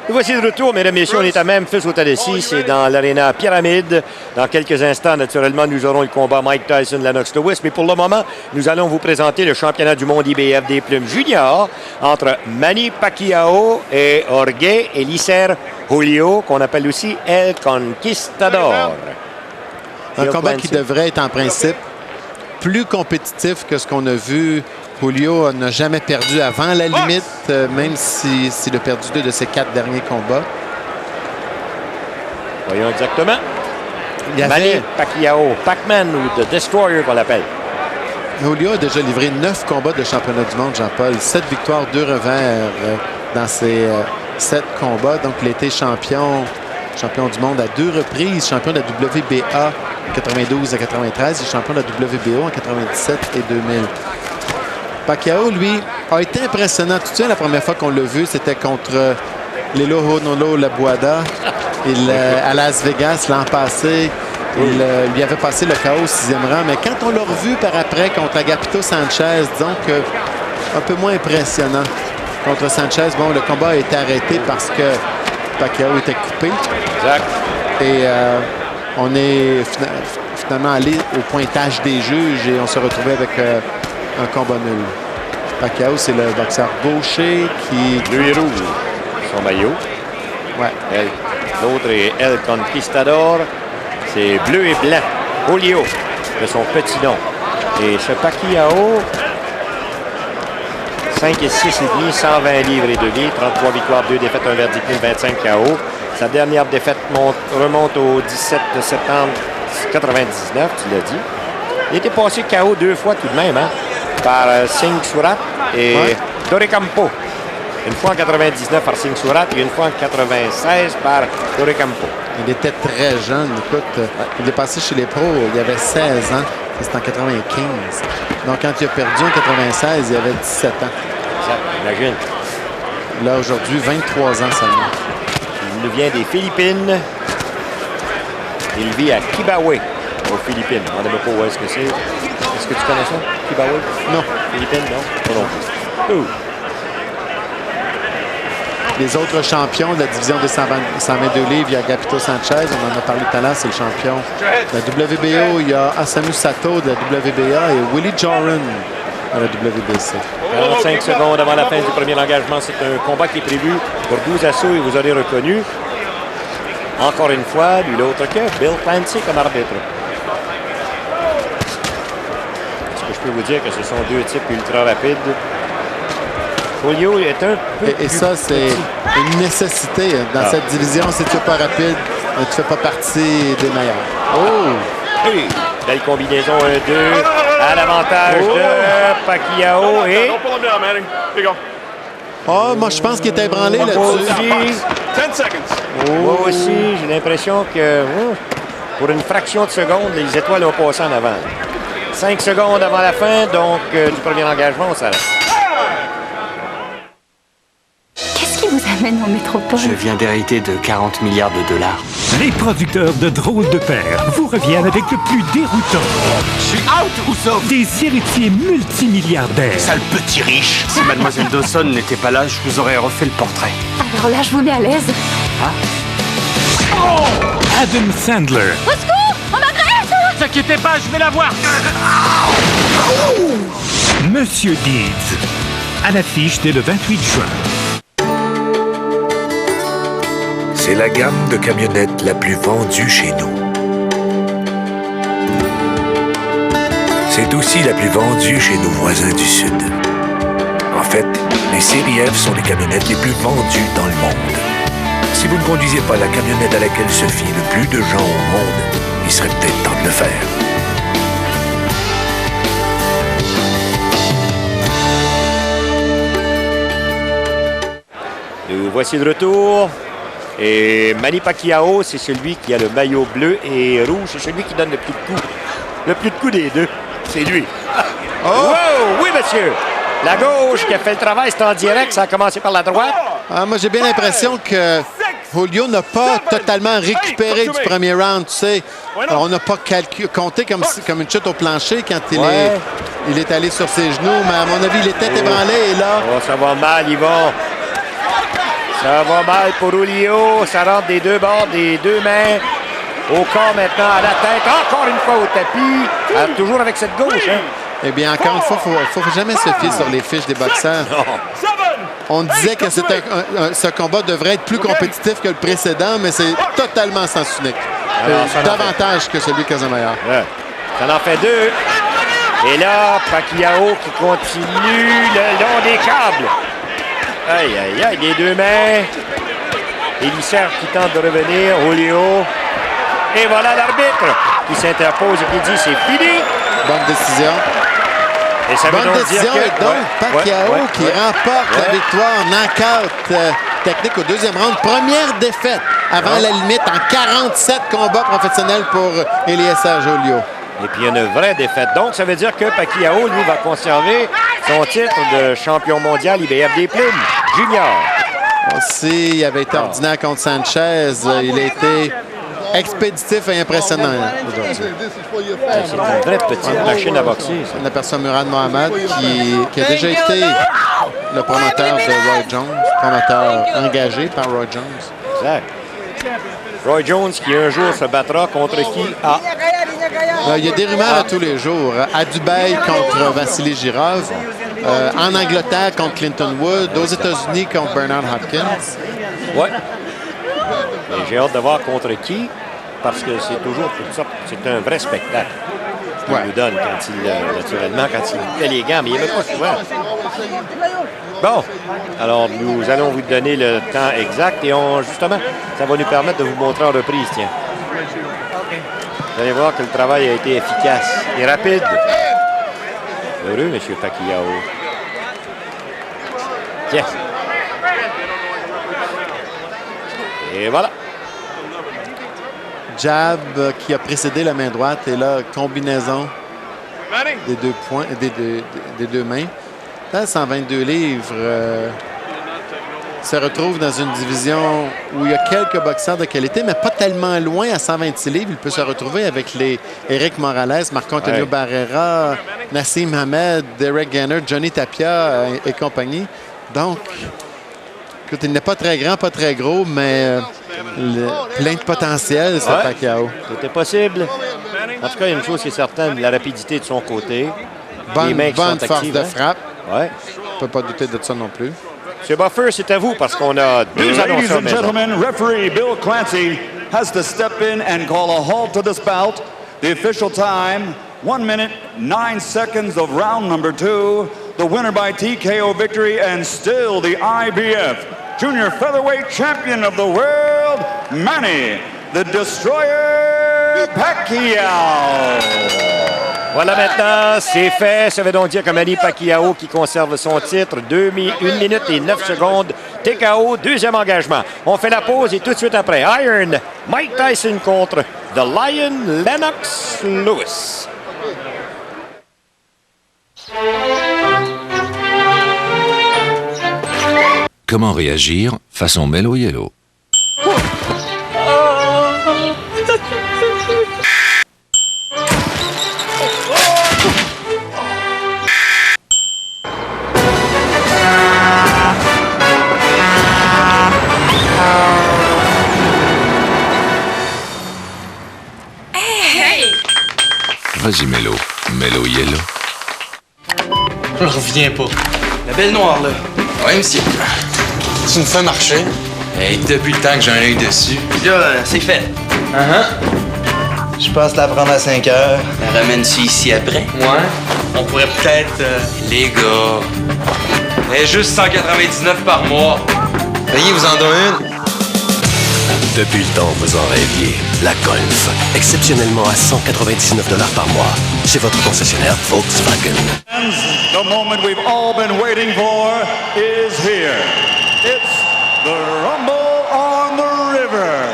S2: Nous voici de retour, mesdames et messieurs. On est à Memphis, au Tennessee. C'est dans l'aréna Pyramide. Dans quelques instants, naturellement, nous aurons le combat Mike Tyson, Lennox Lewis. Mais pour le moment, nous allons vous présenter le championnat du monde IBF des plumes juniors entre Manny Pacquiao et Jorge Eliezer Julio, qu'on appelle aussi El Conquistador.
S3: Un combat qui devrait être en principe plus compétitif que ce qu'on a vu. Julio n'a jamais perdu avant la limite, même s'il a perdu 2 de ses 4 derniers combats.
S2: Voyons exactement. Manny Pacquiao, Pac-Man ou The Destroyer qu'on l'appelle.
S3: Julio a déjà livré 9 combats de championnat du monde, Jean-Paul. 7 victoires, 2 revers dans ses 7 combats. Donc, il a été champion du monde à 2 reprises, champion de la WBA en 92 à 93 et champion de la WBO en 97 et 2000. Pacquiao, lui, a été impressionnant. Tout de suite, la première fois qu'on l'a vu, c'était contre Lelo Honolo Labuada à Las Vegas l'an passé. Il lui avait passé le KO au 6e rang. Mais quand on l'a revu par après contre Agapito Sanchez, disons que un peu moins impressionnant. Contre Sanchez, bon, le combat a été arrêté parce que Pacquiao était coupé.
S2: Exact.
S3: Et on est finalement allé au pointage des juges et on se retrouvait avec un combat nul. Pacquiao, c'est le boxeur gaucher qui...
S2: Bleu et rouge, son maillot. L'autre est El Conquistador. C'est bleu et blanc. Julio, de son petit nom. Et ce Pacquiao, 5 et 6 et demi, 120 livres et demi, 33 victoires, 2 défaites, 1 verdict, 25 KO. Sa dernière défaite remonte au 17 septembre 99, tu l'as dit. Il était passé KO 2 fois tout de même, hein, par Singh Surat et Doricampo. Une fois en 99 par Singh Surat et une fois en 96 par Doricampo.
S3: Il était très jeune. Écoute, il est passé chez les pros, il avait 16 ans. C'était en 95. Donc, quand il a perdu en 96, il avait 17 ans.
S2: Exact, imagine.
S3: Là, aujourd'hui, 23 ans seulement.
S2: Il nous vient des Philippines. Il vit à Kibawe, aux Philippines. On ne sait pas où est-ce que c'est. Est-ce que tu connais ça, Kibawe?
S3: Non.
S2: Philippines, non? Pas non plus.
S3: Les autres champions de la division des 122 livres, il y a Agapito Sanchez, on en a parlé tout à l'heure, c'est le champion de la WBO. Il y a Asamu Sato de la WBA et Willie Joran à la WBC.
S2: 45 secondes avant la fin du premier engagement. C'est un combat qui est prévu pour 12 assauts et vous aurez reconnu, encore une fois, lui l'autre que Bill Clancy comme arbitre. Est-ce que je peux vous dire que ce sont deux types ultra rapides? Julio est un peu
S3: et ça, c'est une nécessité dans cette division. Si tu n'es pas rapide, tu ne fais pas partie des meilleurs.
S2: Oh! Oui. Belle combinaison 1-2 à l'avantage de Pacquiao et...
S3: Oh, moi, je pense qu'il était ébranlé là-dessus.
S2: Moi aussi, j'ai l'impression que pour une fraction de seconde, les étoiles ont passé en avant. 5 secondes avant la fin, donc, du premier engagement, on s'arrête.
S20: Vous amène en métropole.
S4: Je viens d'hériter de 40 milliards de dollars.
S21: Les producteurs de Drôles de Pères vous reviennent avec le plus déroutant.
S22: Je suis out ou sauf?
S21: Des héritiers multimilliardaires.
S22: Sale petit riche.
S4: Si Mademoiselle Dawson n'était pas là, je vous aurais refait le portrait.
S20: Alors là, je vous mets à l'aise.
S21: Adam Sandler.
S20: Au secours! On m'agresse!
S22: Ne t'inquiétez pas, je vais la voir.
S21: Monsieur Deeds. À l'affiche dès le 28 juin.
S1: C'est la gamme de camionnettes la plus vendue chez nous. C'est aussi la plus vendue chez nos voisins du Sud. En fait, les séries F sont les camionnettes les plus vendues dans le monde. Si vous ne conduisez pas la camionnette à laquelle se fient le plus de gens au monde, il serait peut-être temps de le faire.
S2: Nous voici de retour. Et Manny Pacquiao, c'est celui qui a le maillot bleu et rouge. C'est celui qui donne le plus de coups. Le plus de coups des deux, c'est lui. Oh! Wow! Oui, monsieur! La gauche qui a fait le travail, c'est en direct. Ça a commencé par la droite.
S3: Moi, j'ai bien l'impression que Julio n'a pas totalement récupéré du premier round. Tu sais, alors, on n'a pas compté comme une chute au plancher quand il est allé sur ses genoux. Mais à mon avis, il était ébranlé. Et là...
S2: Oh, ça va mal, Yvon. Ça va mal pour Julio. Ça rentre des deux bords, des deux mains. Au corps maintenant, à la tête. Encore une fois au tapis. Toujours avec cette gauche. Hein?
S3: Eh bien, encore une fois, il ne faut jamais se fier sur les fiches des boxeurs.
S2: Non.
S3: On disait que ce combat devrait être plus compétitif que le précédent, mais c'est totalement sens unique. Davantage que celui Casamayor.
S2: Ouais. Ça en fait deux. Et là, Pacquiao qui continue le long des câbles. Aïe, aïe, aïe, les deux mains. Elisser qui tente de revenir. Julio. Et voilà l'arbitre qui s'interpose et qui dit c'est fini.
S3: Bonne décision.
S2: Et ça
S3: bonne décision.
S2: Que...
S3: Et donc, Pacquiao qui remporte la victoire knockout technique au deuxième round. Première défaite avant la limite en 47 combats professionnels pour Eliezer Julio.
S2: Et puis, il y a une vraie défaite. Donc, ça veut dire que Pacquiao, lui, va conserver son titre de champion mondial IBF des plumes junior.
S3: Aussi, il avait été ordinaire contre Sanchez. Il a été expéditif et impressionnant aujourd'hui.
S2: C'est une vraie petite machine à boxer.
S3: On aperçoit Murad Mohamed qui a déjà été le promoteur de Roy Jones, promoteur engagé par Roy Jones.
S2: Exact. Roy Jones qui un jour se battra contre qui?
S3: Il y a des rumeurs à tous les jours. À Dubaï contre Vassili Girov. En Angleterre contre Clinton Wood. Aux États-Unis contre Bernard Hopkins.
S2: Ouais. Mais j'ai hâte de voir contre qui, parce que c'est toujours c'est un vrai spectacle qu'il nous donne quand il fait les gants, mais il n'est pas souvent. Bon, alors nous allons vous donner le temps exact et justement, ça va nous permettre de vous montrer en reprise, tiens. Vous allez voir que le travail a été efficace et rapide. Heureux, M. Pacquiao. Tiens. Et voilà.
S3: Jab qui a précédé la main droite et là, combinaison des deux points, des deux mains. Là, 122 livres se retrouve dans une division où il y a quelques boxeurs de qualité, mais pas tellement loin à 126 livres. Il peut se retrouver avec les Eric Morales, Marco-Antonio Barrera, Nassim Hamed, Derek Ganner, Johnny Tapia et compagnie. Donc, écoute, il n'est pas très grand, pas très gros, mais plein de potentiel, ce Pacquiao.
S2: C'était possible. En tout cas, il y a une chose qui est certaine, la rapidité de son côté.
S3: Bonne force de frappe.
S2: Ouais.
S3: On ne peut pas douter de ça non plus.
S2: M. Buffer, c'est à vous parce qu'on a deux annonceurs.
S13: Ladies and gentlemen, referee Bill Clancy has to step in and call a halt to this bout. The official time, 1 minute, 9 seconds of round number 2. The winner by TKO victory and still the IBF Junior Featherweight Champion of the world, Manny, the Destroyer Pacquiao.
S2: Voilà maintenant, c'est fait. Ça veut donc dire que Manny Pacquiao qui conserve son titre, 1 minute et 9 secondes. TKO, deuxième engagement. On fait la pause et tout de suite après, Iron, Mike Tyson contre The Lion, Lennox Lewis.
S5: Comment réagir façon Mellow Yellow? Vas-y, Mellow. Mellow Yellow.
S6: Je reviens pas. La belle noire, là. Ouais, monsieur. Tu me fais marcher? Hey, depuis le temps que j'ai un œil dessus. Là, c'est fait. Je passe la prendre à 5 heures. La ramène-tu ici après? Ouais. On pourrait peut-être... Les gars... Elle est juste 199 par mois. Veuillez vous en donner une.
S23: Depuis le temps, vous en rêviez. La Golf. Exceptionnellement à 199 $ par mois. Chez votre concessionnaire Volkswagen.
S13: The moment we've all been waiting for is here. It's the Rumble on the River.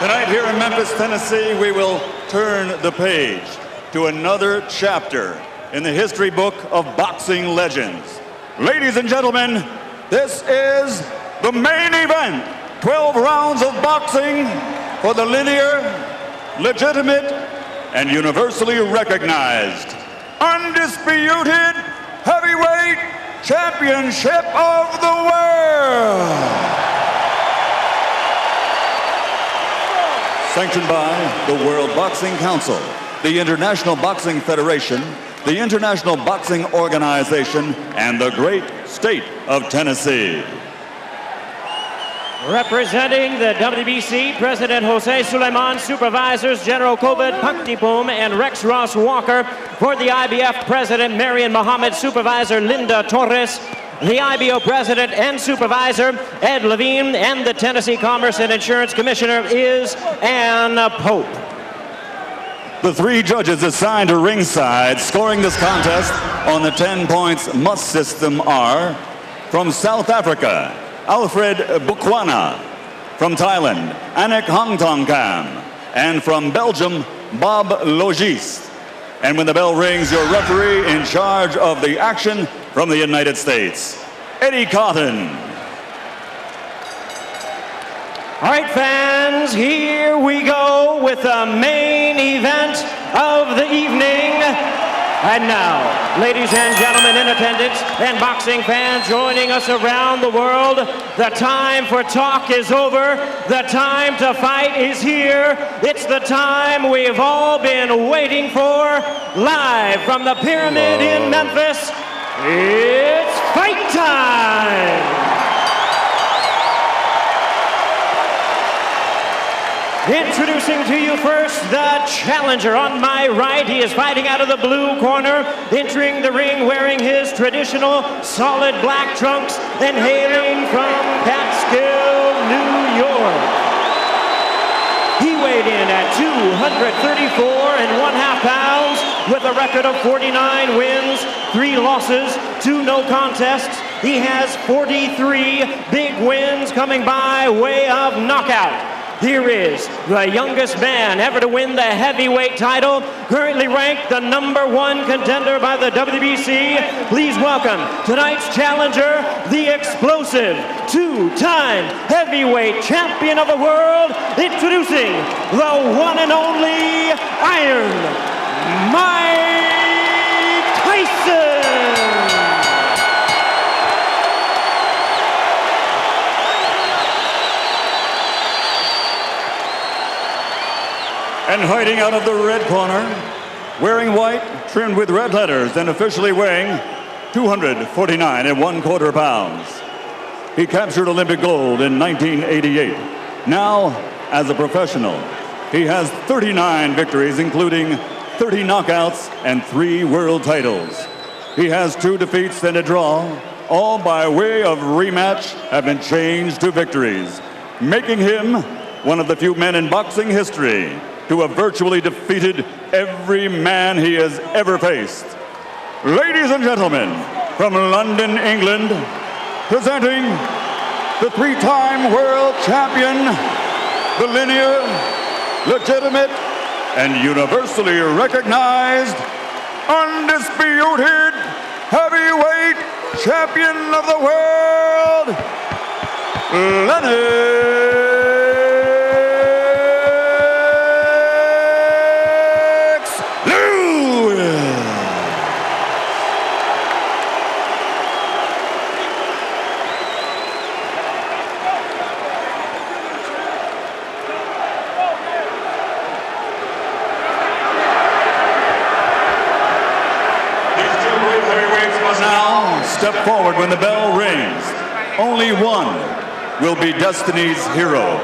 S13: Tonight here in Memphis, Tennessee, we will turn the page to another chapter in the history book of boxing legends. Ladies and gentlemen, this is the main event. 12 rounds of boxing for the linear, legitimate, and universally recognized, undisputed heavyweight championship of the world. Sanctioned by the World Boxing Council, the International Boxing Federation, the International Boxing Organization, and the great state of Tennessee.
S18: Representing the WBC, President Jose Suleiman, Supervisors General Kobet Puktipum and Rex Ross Walker. For the IBF President, Marion Muhammad, Supervisor Linda Torres. The IBO President and Supervisor, Ed Levine, and the Tennessee Commerce and Insurance Commissioner is Ann Pope.
S13: The 3 judges assigned to ringside scoring this contest on the 10 points must system are from South Africa, Alfred Bukwana, from Thailand, Anik Hongtongkam, and from Belgium, Bob Logis. And when the bell rings, your referee in charge of the action from the United States, Eddie Cotton.
S18: All right, fans, here we go with the main event of the evening. And now, ladies and gentlemen in attendance and boxing fans joining us around the world, the time for talk is over. The time to fight is here. It's the time we've all been waiting for. Live from the Pyramid in Memphis, it's fight time! Introducing to you first the challenger. On my right, he is fighting out of the blue corner, entering the ring wearing his traditional solid black trunks and hailing from Catskill, New York. He weighed in at 234 1/2 pounds with a record of 49 wins, 3 losses, 2 no contests. He has 43 big wins coming by way of knockout. Here is the youngest man ever to win the heavyweight title, currently ranked the #1 contender by the WBC. Please welcome tonight's challenger, the explosive 2-time heavyweight champion of the world, introducing the one and only Iron Mike Tyson.
S13: And hiding out of the red corner, wearing white, trimmed with red letters, and officially weighing 249 1/4 pounds. He captured Olympic gold in 1988. Now, as a professional, he has 39 victories, including 30 knockouts and 3 world titles. He has 2 defeats and a draw, all by way of rematch have been changed to victories, making him one of the few men in boxing history to have virtually defeated every man he has ever faced. Ladies and gentlemen, from London, England, presenting the 3-time world champion, the linear, legitimate, and universally recognized, undisputed heavyweight champion of the world, Lennox step forward when the bell rings. Only one will be Destiny's hero.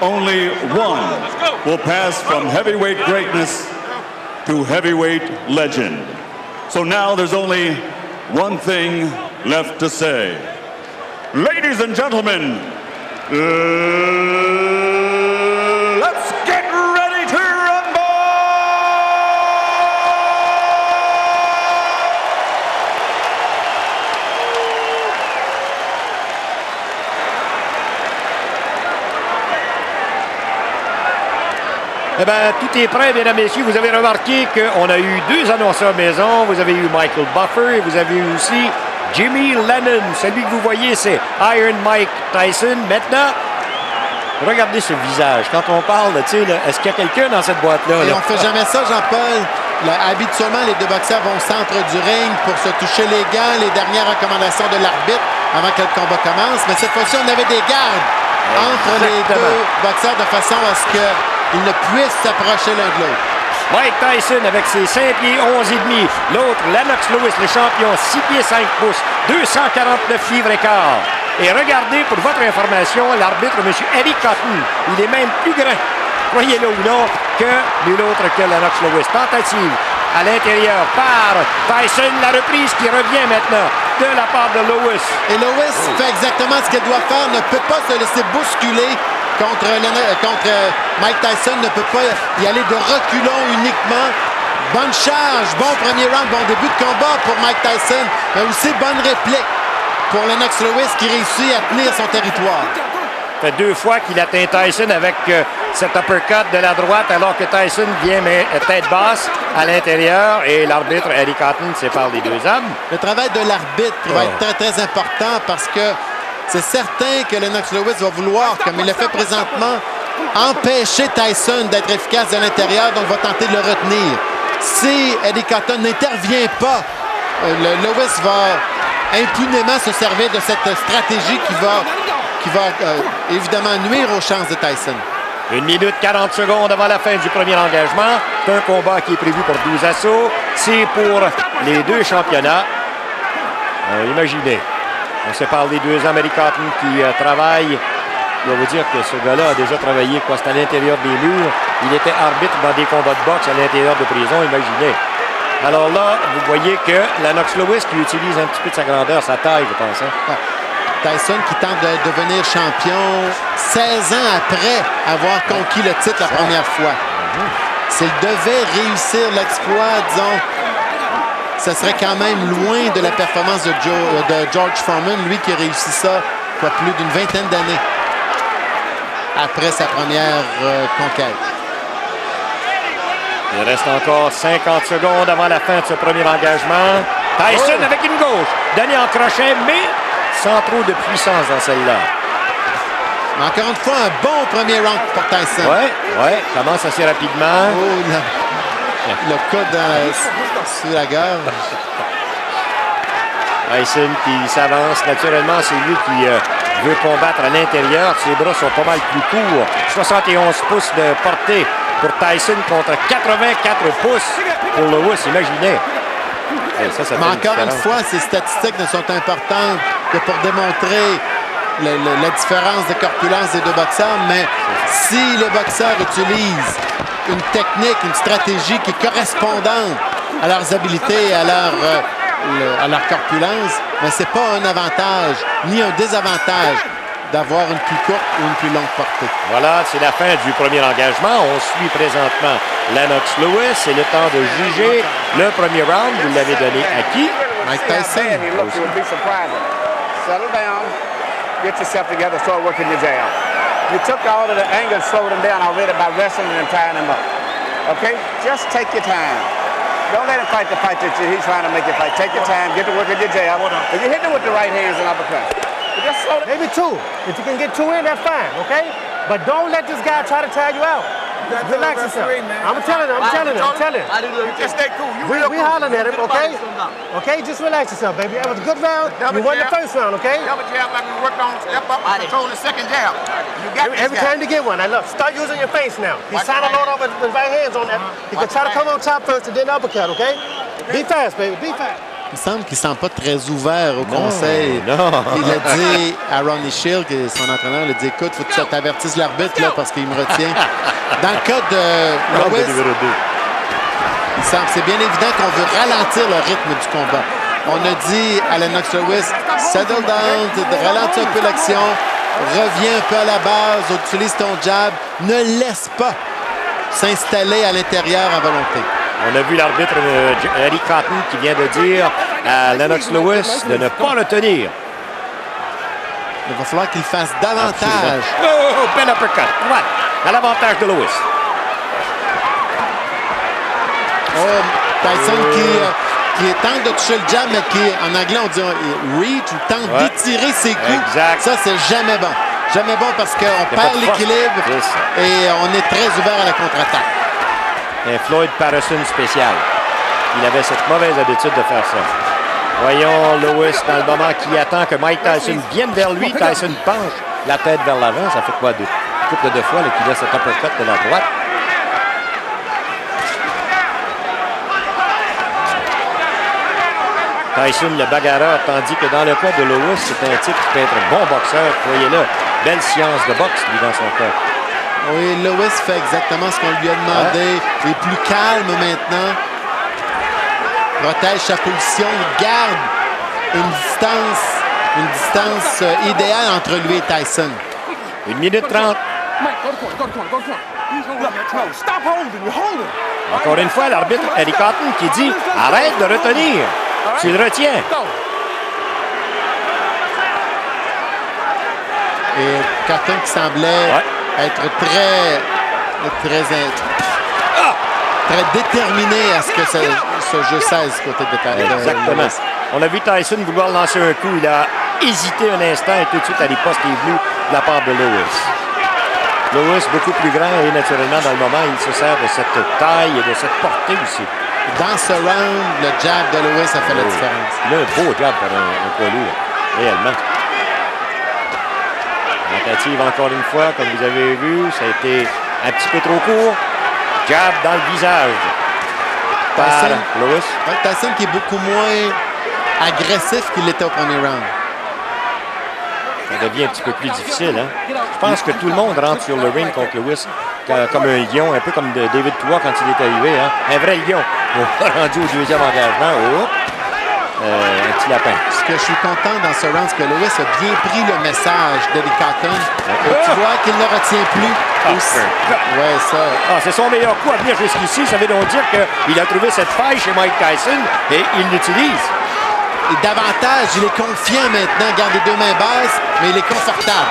S13: Only one will pass from heavyweight greatness to heavyweight legend. So now there's only one thing left to say. Ladies and gentlemen, let's get ready to rumble!
S2: Eh bien, tout est prêt, mesdames, messieurs. Vous avez remarqué qu'on a eu 2 annonceurs maison. Vous avez eu Michael Buffer et vous avez eu aussi Jimmy Lennon. Celui que vous voyez, c'est Iron Mike Tyson. Maintenant, regardez ce visage. Quand on parle, tu sais, est-ce qu'il y a quelqu'un dans cette boîte-là?
S3: Et on fait jamais ça, Jean-Paul. Habituellement, les 2 boxeurs vont au centre du ring pour se toucher les gants, les dernières recommandations de l'arbitre avant que le combat commence. Mais cette fois-ci, on avait des gardes entre les 2 boxeurs de façon à ce qu'ils ne puissent s'approcher l'un de l'autre.
S2: Mike Tyson avec ses 5 pieds 11 et demi. L'autre, Lennox Lewis, le champion, 6 pieds 5 pouces, 249 livres et quart. Et regardez, pour votre information, l'arbitre, M. Eddie Cotton, il est même plus grand, croyez-le ou non, que nul autre que Lennox Lewis. Tentative à l'intérieur par Tyson, la reprise qui revient maintenant de la part de Lewis.
S3: Et Lewis fait exactement ce qu'il doit faire, ne peut pas se laisser bousculer contre Mike Tyson, ne peut pas y aller de reculons uniquement. Bonne charge, bon premier round, bon début de combat pour Mike Tyson, mais aussi bonne réplique pour Lennox Lewis qui réussit à tenir son territoire.
S2: Ça fait 2 fois qu'il atteint Tyson avec cet uppercut de la droite alors que Tyson vient tête basse à l'intérieur et l'arbitre Eddie Cotton sépare les 2 hommes.
S3: Le travail de l'arbitre va être très très important parce que c'est certain que Lennox Lewis va vouloir, comme il le fait présentement, empêcher Tyson d'être efficace de l'intérieur, donc va tenter de le retenir. Si Eddie Cotton n'intervient pas, Lewis va impunément se servir de cette stratégie qui va évidemment nuire aux chances de Tyson.
S2: 1 minute 40 secondes avant la fin du premier engagement. C'est un combat qui est prévu pour 12 assauts. C'est pour les 2 championnats. Imaginez, on sépare les 2 hommes, Eddie Cotton qui travaille Je dois vous dire que ce gars-là a déjà travaillé, quoi, c'est à l'intérieur des murs. Il était arbitre dans des combats de boxe à l'intérieur de prison, imaginez. Alors là, vous voyez que Lennox Lewis qui utilise un petit peu de sa grandeur, sa taille, je pense. Hein?
S3: Ouais. Tyson qui tente de devenir champion 16 ans après avoir conquis le titre la première fois. S'il devait réussir l'exploit, disons, ce serait quand même loin de la performance de George Foreman, lui qui a réussi ça quoi, plus d'une vingtaine d'années après sa première conquête.
S2: Il reste encore 50 secondes avant la fin de ce premier engagement. Tyson avec une gauche, donné en crochet, mais sans trop de puissance dans celle-là.
S3: Encore une fois, un bon premier round pour Tyson.
S2: Oui, commence assez rapidement.
S3: Le coude sur la gorge.
S2: Tyson qui s'avance. Naturellement, c'est lui qui veut combattre à l'intérieur. Ses bras sont pas mal plus courts. 71 pouces de portée pour Tyson contre 84 pouces pour Lewis. Imaginez. Ça
S3: mais encore une fois, ces statistiques ne sont importantes que pour démontrer la différence de corpulence des deux boxeurs, mais si les boxeurs utilisent une technique, une stratégie qui est correspondante à leurs habiletés et à leur corpulence, mais ce n'est pas un avantage ni un désavantage d'avoir une plus courte ou une plus longue portée.
S2: Voilà, c'est la fin du premier engagement. On suit présentement Lennox Lewis. C'est le temps de juger le premier round. Vous l'avez donné à qui?
S3: Mike Tyson.
S7: Settle down. Get yourself together. Start working your jab. You took all of the anger and slowed him down already by wrestling and tying him up. Okay? Just take your time. Don't let him fight the fight that he's trying to make you fight. Take your time. Get to work with your jab. And you hit him with the right hands and uppercuts. Just slow down.
S8: Maybe two. If you can get two in, that's fine, okay? But don't let this guy try to tire you out. Relax yourself. I'm telling him.
S7: Just stay cool.
S8: We hollering at him, okay? Okay, just relax yourself, baby. That was a good round. You won the first round, okay?
S7: Double jab like we worked on. Step up and control the second jab. You got
S8: every time you get one. Now look, start using your face now. He's trying to load up with his right hands on that. He can try to come on top first and then uppercut, okay? Be fast, baby. Be fast.
S3: Il semble qu'il ne sent pas très ouvert au conseil. Non. Il a dit à Ronnie Shield, son entraîneur, il a dit, écoute, il faut que tu t'avertisses l'arbitre là, parce qu'il me retient. Dans le cas de Lewis, il semble, c'est bien évident qu'on veut ralentir le rythme du combat. On a dit à Lennox Lewis, settle down, ralentis un peu l'action, reviens un peu à la base, utilise ton jab, ne laisse pas s'installer à l'intérieur à volonté.
S2: On a vu l'arbitre Eddie Cotton qui vient de dire à Lennox Lewis de ne pas le tenir.
S3: Il va falloir qu'il fasse davantage.
S2: Oh, bel uppercut. Droite. À l'avantage de Lewis.
S3: Tyson qui tente de toucher le jab, mais qui, en anglais, on dit reach, ou tente d'étirer ses coups.
S2: Exact.
S3: Ça, c'est jamais bon. Jamais bon parce qu'on perd l'équilibre et on est très ouvert à la contre-attaque.
S2: Un Floyd Patterson spécial. Il avait cette mauvaise habitude de faire ça. Voyons Lewis dans le moment qui attend que Mike Tyson vienne vers lui. Tyson penche la tête vers l'avant. Ça fait quoi? Une couple de fois qu'il a cet uppercut de la droite. Tyson, le bagarreur, tandis que dans le cas de Lewis, c'est un type qui peut être un bon boxeur. Voyez-le, belle science de boxe, lui, dans son cas.
S3: Oui, Lewis fait exactement ce qu'on lui a demandé. Il est plus calme maintenant. Protège sa position. Il garde une distance idéale entre lui et Tyson.
S2: 1 minute 30. Encore une fois, l'arbitre Eddie Cotton qui dit « Arrête de retenir! Tu le retiens! »
S3: Et Cotton qui semblait être très déterminé à ce que ce jeu cesse côté de Tyson.
S2: Exactement. On a vu Tyson vouloir lancer un coup. Il a hésité un instant et tout de suite, la riposte est venue de la part de Lewis. Lewis, beaucoup plus grand et naturellement, dans le moment, il se sert de cette taille et de cette portée aussi.
S3: Dans ce round, le jab de Lewis a fait la différence.
S2: Il a un beau jab pour un poids lourd, réellement. Tentative encore une fois, comme vous avez vu, ça a été un petit peu trop court. Jab dans le visage par Lewis.
S3: Tyson qui est beaucoup moins agressif qu'il l'était au premier round.
S2: Ça devient un petit peu plus difficile, hein? pense que tout le monde rentre sur le ring contre Lewis comme un lion, un peu comme David Tua quand il est arrivé. Hein? Un vrai lion. Rendu au deuxième engagement. Un petit lapin.
S3: Ce que je suis content dans ce round, c'est que Lewis a bien pris le message d'Eddie Cotton. Tu vois qu'il ne retient plus. Ouais, ça.
S2: C'est son meilleur coup à venir jusqu'ici. Ça veut donc dire qu'il a trouvé cette faille chez Mike Tyson et il l'utilise.
S3: Et davantage, il est confiant maintenant. Il garde les deux mains basses, mais il est confortable.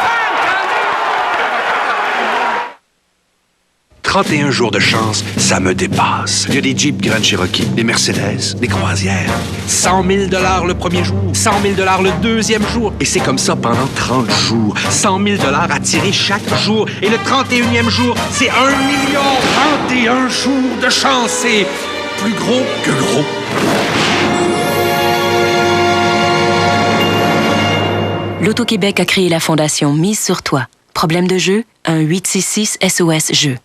S1: 31 jours de chance, ça me dépasse. Il y a des Jeep Grand Cherokee, des Mercedes, des croisières. 100 000 $ le premier jour, 100 000 $ le deuxième jour. Et c'est comme ça pendant 30 jours. 100 000 $ à tirer chaque jour. Et le 31e jour, c'est 1 million. 31 jours de chance, c'est plus gros que gros.
S9: L'Auto-Québec a créé la fondation Mise sur toi. Problème de jeu? 1-866-SOS-JEUX.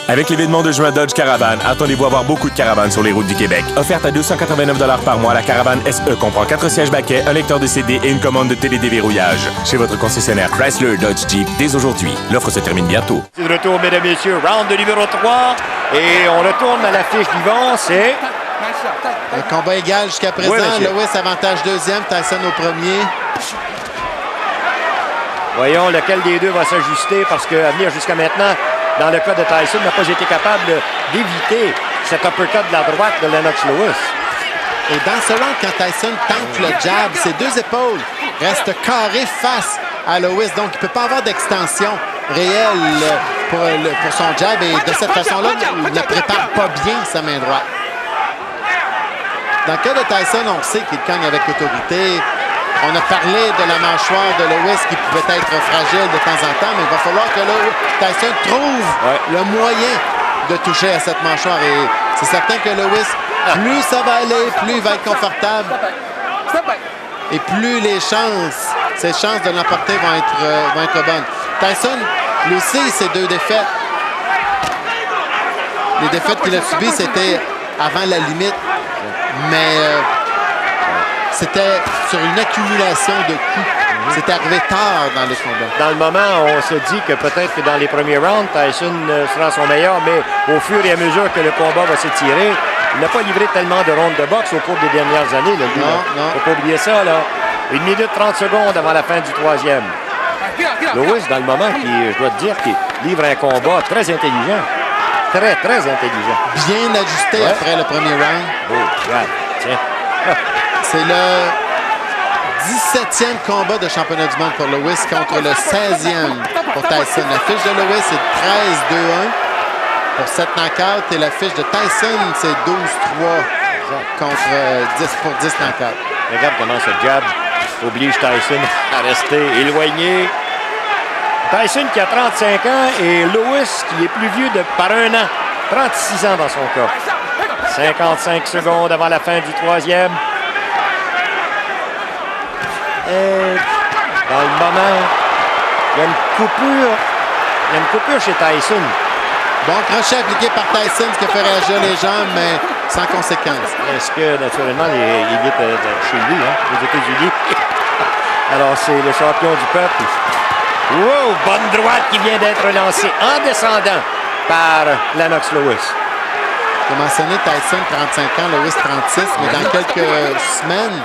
S10: Avec l'événement de juin Dodge Caravan, attendez-vous à voir beaucoup de caravanes sur les routes du Québec. Offerte à 289 $ par mois, la Caravane SE comprend 4 sièges baquets, un lecteur de CD et une commande de télédéverrouillage. Chez votre concessionnaire Chrysler Dodge Jeep dès aujourd'hui. L'offre se termine bientôt.
S2: C'est de retour, mesdames et messieurs. Round de numéro 3. Et on retourne à l'affiche d'Yvon. C'est...
S3: Un combat égal jusqu'à présent.
S2: Oui,
S3: Lewis avantage deuxième, Tyson au premier.
S2: Voyons lequel des deux va s'ajuster parce qu'à venir jusqu'à maintenant, dans le cas de Tyson, n'a pas été capable d'éviter cet uppercut de la droite de Lennox Lewis.
S3: Et dans ce round, quand Tyson tente le jab, ses deux épaules restent carrées face à Lewis. Donc, il ne peut pas avoir d'extension réelle pour son jab. Et de cette façon-là, il ne prépare pas bien sa main droite. Dans le cas de Tyson, on sait qu'il cogne avec autorité. On a parlé de la mâchoire de Lewis qui pouvait être fragile de temps en temps, mais il va falloir que Tyson trouve le moyen de toucher à cette mâchoire. Et c'est certain que Lewis, plus ça va aller, plus il va être confortable. Et plus ses chances de l'emporter vont être bonnes. Tyson, lui aussi, ses deux défaites. Les défaites qu'il a subies, c'était avant la limite. Mais c'était sur une accumulation de coups. C'était arrivé tard dans les combats.
S2: Dans le moment, on se dit que peut-être que dans les premiers rounds, Tyson sera son meilleur, mais au fur et à mesure que le combat va s'étirer, il n'a pas livré tellement de rondes de boxe au cours des dernières années. Là, lui,
S3: non.
S2: Faut pas oublier ça. Là. 1 minute 30 secondes avant la fin du troisième. Lewis, dans le moment, je dois te dire, qui livre un combat très intelligent. Très, très intelligent.
S3: Bien ajusté après le premier round.
S2: Oh, regarde, tiens.
S3: C'est le 17e combat de championnat du monde pour Lewis contre le 16e pour Tyson. La fiche de Lewis, c'est 13-2-1 pour 7 knockouts. Et la fiche de Tyson, c'est 12-3 contre 10 knockouts.
S2: Regarde comment ce jab oblige Tyson à rester éloigné. Tyson qui a 35 ans et Lewis qui est plus vieux par 1 an. 36 ans dans son cas. 55 secondes avant la fin du troisième. Et dans le moment, il y a une coupure chez Tyson.
S3: Bon crochet appliqué par Tyson, ce qui a fait réagir les jambes, mais sans conséquence.
S2: Est-ce que, naturellement, il est chez lui, aux États-Unis? Alors, c'est le champion du peuple. Wow! Bonne droite qui vient d'être lancée en descendant par Lennox Lewis.
S3: J'ai mentionné Tyson, 35 ans, Lewis, 36, mais dans quelques semaines,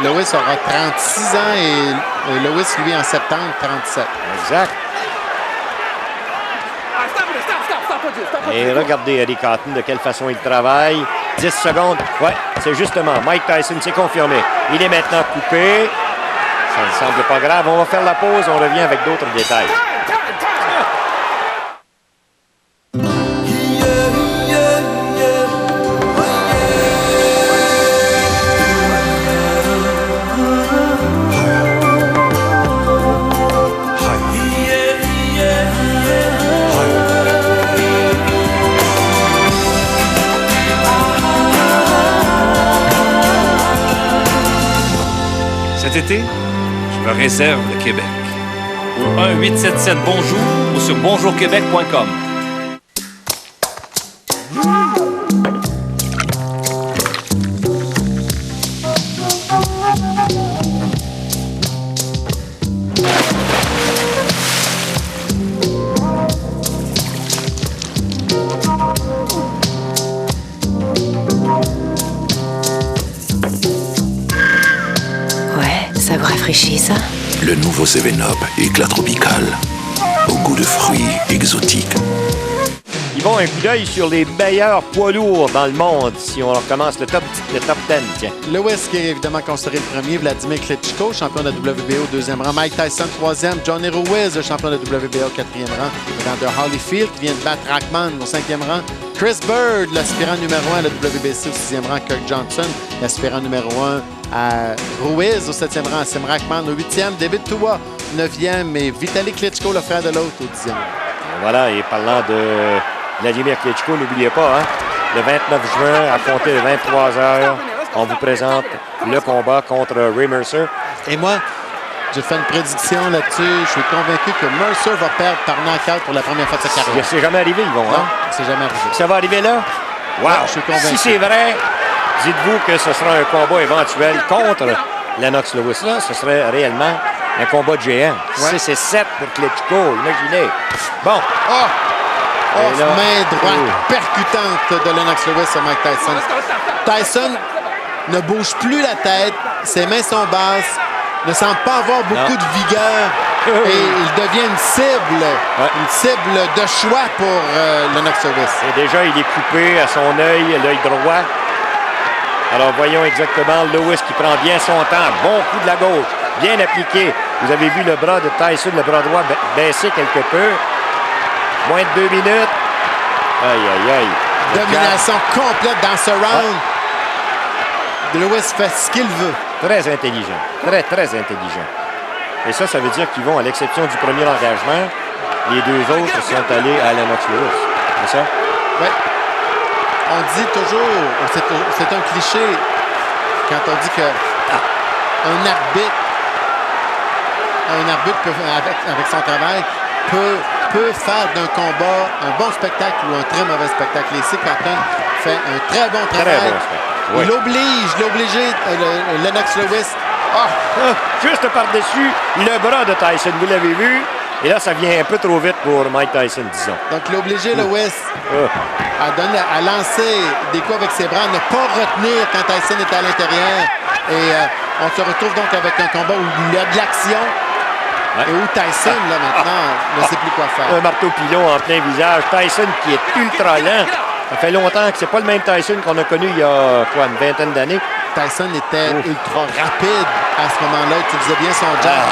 S3: Lewis aura 36 ans et Lewis, lui, en septembre, 37.
S2: Exact. Et regardez Eddie Cotton, de quelle façon il travaille. 10 secondes. Ouais, c'est justement Mike Tyson, c'est confirmé. Il est maintenant coupé. Ça ne semble pas grave. On va faire la pause. On revient avec d'autres détails.
S11: Cet été, je me réserve le Québec. 1-877-BONJOUR ou sur bonjourquebec.com.
S12: Ça vous rafraîchit, ça?
S5: Le nouveau 7-Up, éclat tropical, au goût de fruits exotiques.
S2: Ils vont un coup d'œil sur les meilleurs poids lourds dans le monde si on recommence le top 10, tiens.
S3: Lewis qui est évidemment considéré le premier, Vladimir Klitschko, champion de la WBO au 2e rang, Mike Tyson 3e, Johnny Ruiz, le champion de la WBO au 4e rang, Evander Holyfield qui vient de battre Rahman au 5e rang, Chris Bird, l'aspirant numéro 1 à la WBC au 6e rang, Kirk Johnson, l'aspirant numéro 1 à Ruiz au 7e rang, Sim Rahman au 8e, David Tua 9e et Vitaly Klitschko, le frère de l'autre, au 10e rang.
S2: Voilà, et parlant de Vladimir Klitschko, n'oubliez pas, le 29 juin, à compter de 23 h, on vous présente le combat contre Ray Mercer.
S3: Et moi, j'ai fait une prédiction là-dessus. Je suis convaincu que Mercer va perdre par knockout pour la première fois de sa carrière.
S2: C'est jamais arrivé, Yvon, hein?
S3: C'est jamais arrivé.
S2: Ça va arriver là? Wow!
S3: Ouais, je suis convaincu.
S2: Si c'est vrai, dites-vous que ce sera un combat éventuel contre Lennox Lewis. Là, ce serait réellement un combat de géant.
S3: Ouais.
S2: 6-7 pour Klitschko, imaginez. Bon.
S3: Main droite percutante de Lennox Lewis sur Mike Tyson. Tyson ne bouge plus la tête, ses mains sont basses, ne semble pas avoir beaucoup de vigueur et il devient une cible de choix pour Lennox Lewis.
S2: Et déjà, il est coupé à son l'œil droit. Alors, voyons exactement Lewis qui prend bien son temps. Bon coup de la gauche, bien appliqué. Vous avez vu le bras de Tyson, le bras droit baisser quelque peu. Moins de 2 minutes. Aïe, aïe, aïe.
S3: Domination complète dans ce round. Lewis fait ce qu'il veut.
S2: Très intelligent. Très, très intelligent. Et ça veut dire qu'ils vont, à l'exception du premier engagement, les deux autres sont allés à Lennox Lewis. C'est ça?
S3: Oui. On dit toujours, c'est un cliché, quand on dit que un arbitre avec son travail peut faire d'un combat un bon spectacle ou un très mauvais spectacle. Et ici, Cotton fait un très bon travail.
S2: Oui.
S3: Il oblige Lennox Lewis.
S2: Juste par-dessus le bras de Tyson, vous l'avez vu. Et là, ça vient un peu trop vite pour Mike Tyson, disons.
S3: Donc, il a obligé Lewis à lancer des coups avec ses bras, à ne pas retenir quand Tyson est à l'intérieur. Et on se retrouve donc avec un combat où il y a de l'action. Et où Tyson, là, maintenant, ne sait plus quoi faire.
S2: Un marteau-pilon en plein visage. Tyson qui est ultra lent. Ça fait longtemps que c'est pas le même Tyson qu'on a connu il y a, une vingtaine d'années.
S3: Tyson était ultra rapide à ce moment-là. Il utilisait bien son jab.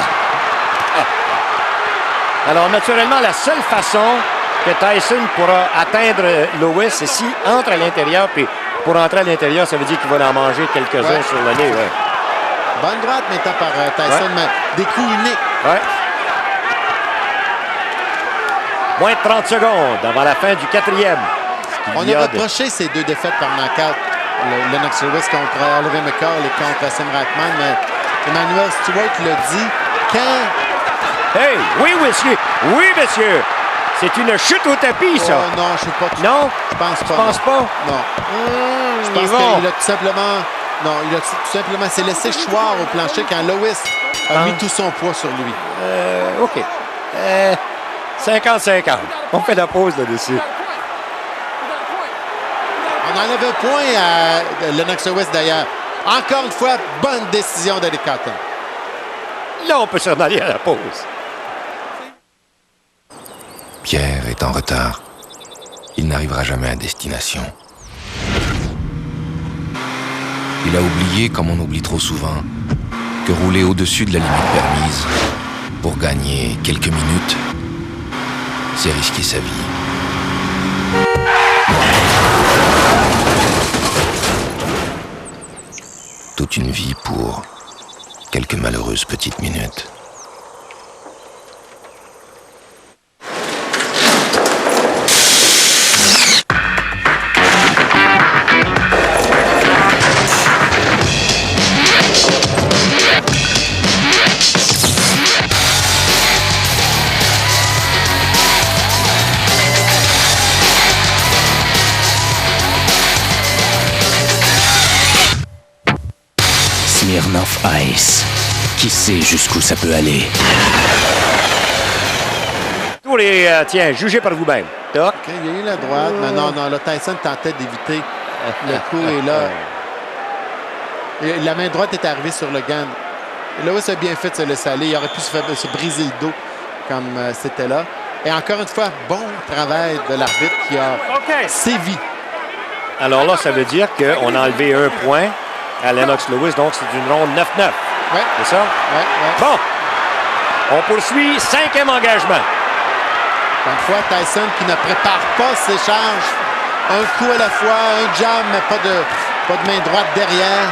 S2: Alors, naturellement, la seule façon que Tyson pourra atteindre Lewis, c'est s'il entre à l'intérieur. Puis pour entrer à l'intérieur, ça veut dire qu'il va en manger quelques-uns sur le nez. Ouais.
S3: Bonne droite maintenant par Tyson, mais des coups uniques.
S2: Ouais. Moins de 30 secondes avant la fin du 4e.
S3: On a reproché ces deux défaites par knockout. Lennox Lewis contre Oliver McCall et contre Sim Rahman, mais Emmanuel Stewart l'a dit quand...
S2: Hey! Oui, monsieur! Oui, monsieur! C'est une chute au tapis, ça!
S3: Oh, non, je ne sais pas.
S2: Non?
S3: Je pense pas.
S2: Tu penses pas?
S3: Non. Je pense qu'il a tout simplement... Non, il a tout simplement s'est laissé choir au plancher quand Lewis a mis tout son poids sur lui.
S2: OK. 50-50. On fait la pause là-dessus.
S3: On enlève un point à Lennox Lewis, d'ailleurs. Encore une fois, bonne décision d'Eddie Cotton.
S2: Là, on peut s'en aller à la pause.
S5: Pierre est en retard. Il n'arrivera jamais à destination. Il a oublié, comme on oublie trop souvent, que rouler au-dessus de la limite permise pour gagner quelques minutes, c'est risquer sa vie. Toute une vie pour quelques malheureuses petites minutes.
S23: Ice. Qui sait jusqu'où ça peut aller?
S2: Pour les, tiens, jugez par vous-même.
S3: OK, il y a eu la droite, mais non, là, Tyson tentait d'éviter le coup et là... Et la main droite est arrivée sur le gant. Et Lewis a bien fait de se laisser aller. Il aurait pu se briser le dos comme c'était là. Et encore une fois, bon travail de l'arbitre qui a sévi.
S2: Alors là, ça veut dire qu'on a enlevé un point à Lennox Lewis, donc c'est une ronde 9-9.
S3: Ouais.
S2: C'est ça?
S3: Ouais.
S2: Bon, on poursuit, 5e engagement.
S3: Encore une fois, Tyson qui ne prépare pas ses charges. Un coup à la fois, un jab, mais pas de main droite derrière.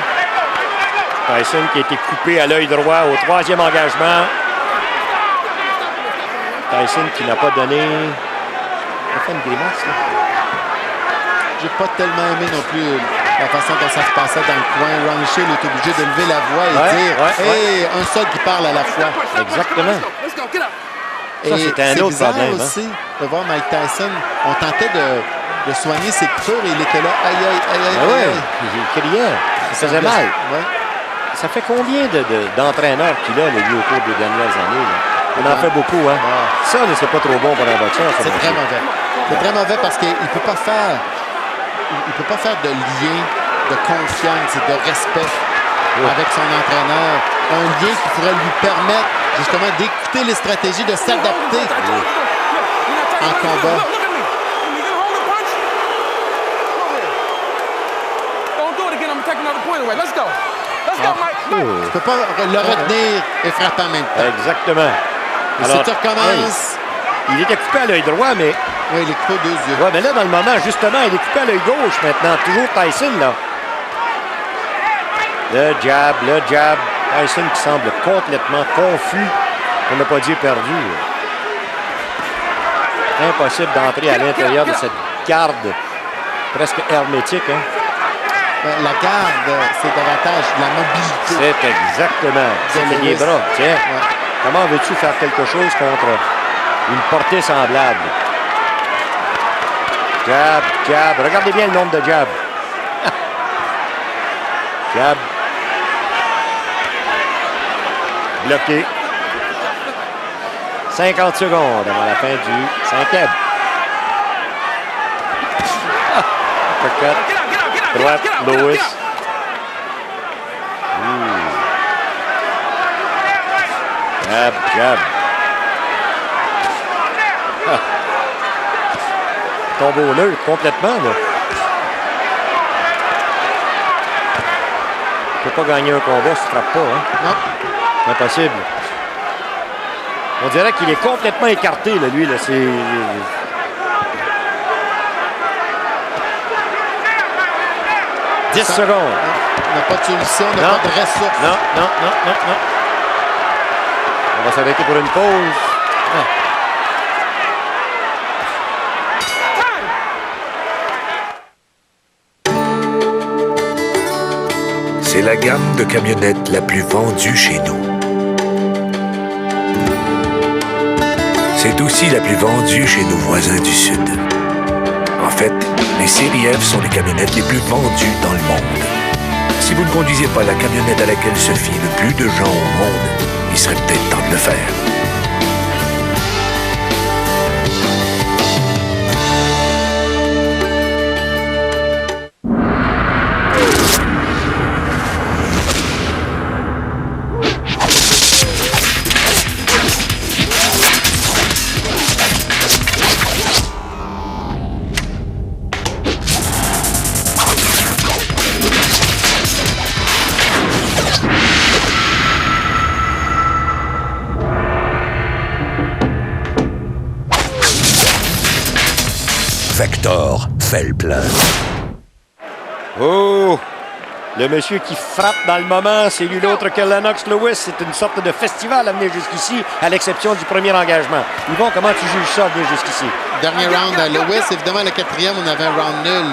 S2: Tyson qui a été coupé à l'œil droit au 3e engagement. Tyson qui n'a pas donné... Il a fait une grimace, là.
S3: J'ai pas tellement aimé non plus la façon dont ça se passait dans le coin. Ron Shield est obligé de lever la voix et dire hey, un seul qui parle à la fois.
S2: Exactement.
S3: Et
S2: ça, c'était un autre
S3: bizarre
S2: problème.
S3: Aussi de voir Mike Tyson. On tentait de soigner ses coupures et il était là. Aïe.
S2: Il criait. Ça faisait mal.
S3: Ouais.
S2: Ça fait combien d'entraîneurs qu'il a, lui, au cours des dernières années? Là? On en fait beaucoup, hein? Ça, c'est pas trop bon pour un boxeur.
S3: C'est très mauvais. C'est très mauvais parce qu'il ne peut pas faire... Il peut pas faire de lien, de confiance et de respect avec son entraîneur. Un lien qui pourrait lui permettre justement d'écouter les stratégies, de s'adapter en combat. Tu ne peux pas le retenir et frapper en même temps.
S2: Exactement.
S3: Et si tu recommences...
S2: Il était coupé à l'œil droit, mais...
S3: Oui, il est coupé aux 2 yeux.
S2: Oui, mais là, dans le moment, justement, il est coupé à l'œil gauche maintenant. Toujours Tyson, là. Le jab. Tyson qui semble complètement confus, pour ne pas dire perdu. Impossible d'entrer à l'intérieur de cette garde presque hermétique, hein.
S3: La garde, c'est davantage la mobilité.
S2: C'est exactement. C'est les bras. Tiens, comment veux-tu faire quelque chose contre une portée semblable? Jab. Regardez bien le nombre de jabs. Jab. Bloqué. 50 secondes avant la fin du 5e. Droite, Lewis. Jab. Tombe au neutre complètement, là. Tu peux pas gagner un combat si tu frappes pas, hein?
S3: Non.
S2: Impossible. On dirait qu'il est complètement écarté, là, lui, là. C'est... 10 secondes.
S3: On n'a pas de solution, on n'a pas de ressources.
S2: Non. On va s'arrêter pour une pause.
S1: C'est la gamme de camionnettes la plus vendue chez nous. C'est aussi la plus vendue chez nos voisins du Sud. En fait, les séries F sont les camionnettes les plus vendues dans le monde. Si vous ne conduisez pas la camionnette à laquelle se fient le plus de gens au monde, il serait peut-être temps de le faire.
S23: Vector fait le plein.
S2: Oh! Le monsieur qui frappe dans le moment, c'est lui l'autre que Lennox Lewis. C'est une sorte de festival à venir jusqu'ici, à l'exception du premier engagement. Yvon, comment tu juges ça, venir jusqu'ici?
S3: Dernier round à Lewis. Évidemment, le 4e, on avait un round nul.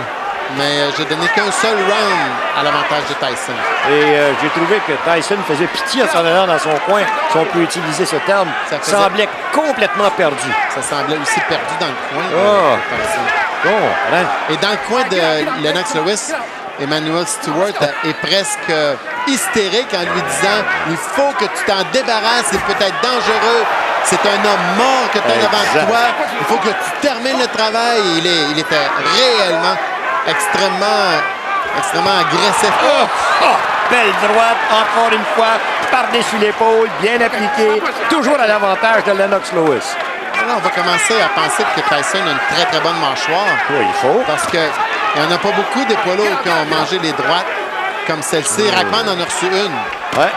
S3: Mais j'ai donné qu'un seul round à l'avantage de Tyson.
S2: Et j'ai trouvé que Tyson faisait pitié en s'en allant dans son coin, si on peut utiliser ce terme. Ça semblait complètement perdu.
S3: Ça semblait aussi perdu dans le coin.
S2: Oh!
S3: Et dans le coin de Lennox Lewis, Emmanuel Stewart est presque hystérique en lui disant « Il faut que tu t'en débarrasses, il peut être dangereux. C'est un homme mort que tu as devant toi. Il faut que tu termines le travail. » Il était réellement extrêmement agressif.
S2: Belle droite, encore une fois, par-dessus l'épaule, bien appliquée, toujours à l'avantage de Lennox Lewis.
S3: Là, on va commencer à penser que Tyson a une très, très bonne mâchoire.
S2: Oui, il faut.
S3: Parce qu'il n'y en a pas beaucoup des poids lourds qui ont mangé les droites comme celle-ci. Rackman en a reçu une.
S2: Ouais.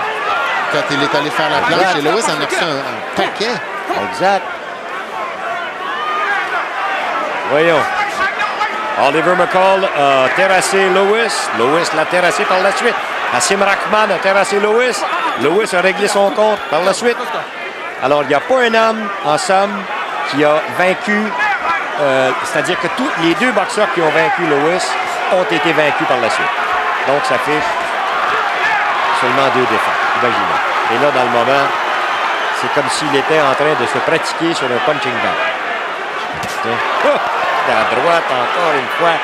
S3: Quand il est allé faire la planche, et Lewis en a reçu un paquet.
S2: Exact. Voyons. Oliver McCall a terrassé Lewis. Lewis l'a terrassé par la suite. Asim Rackman a terrassé Lewis. Lewis a réglé son compte par la suite. Alors, il n'y a pas un homme, en somme, qui a vaincu, c'est-à-dire que tous les deux boxeurs qui ont vaincu Lewis ont été vaincus par la suite. Donc, ça fait seulement 2 défaites, imaginez. Et là, dans le moment, c'est comme s'il était en train de se pratiquer sur un punching bag. À droite, encore une fois.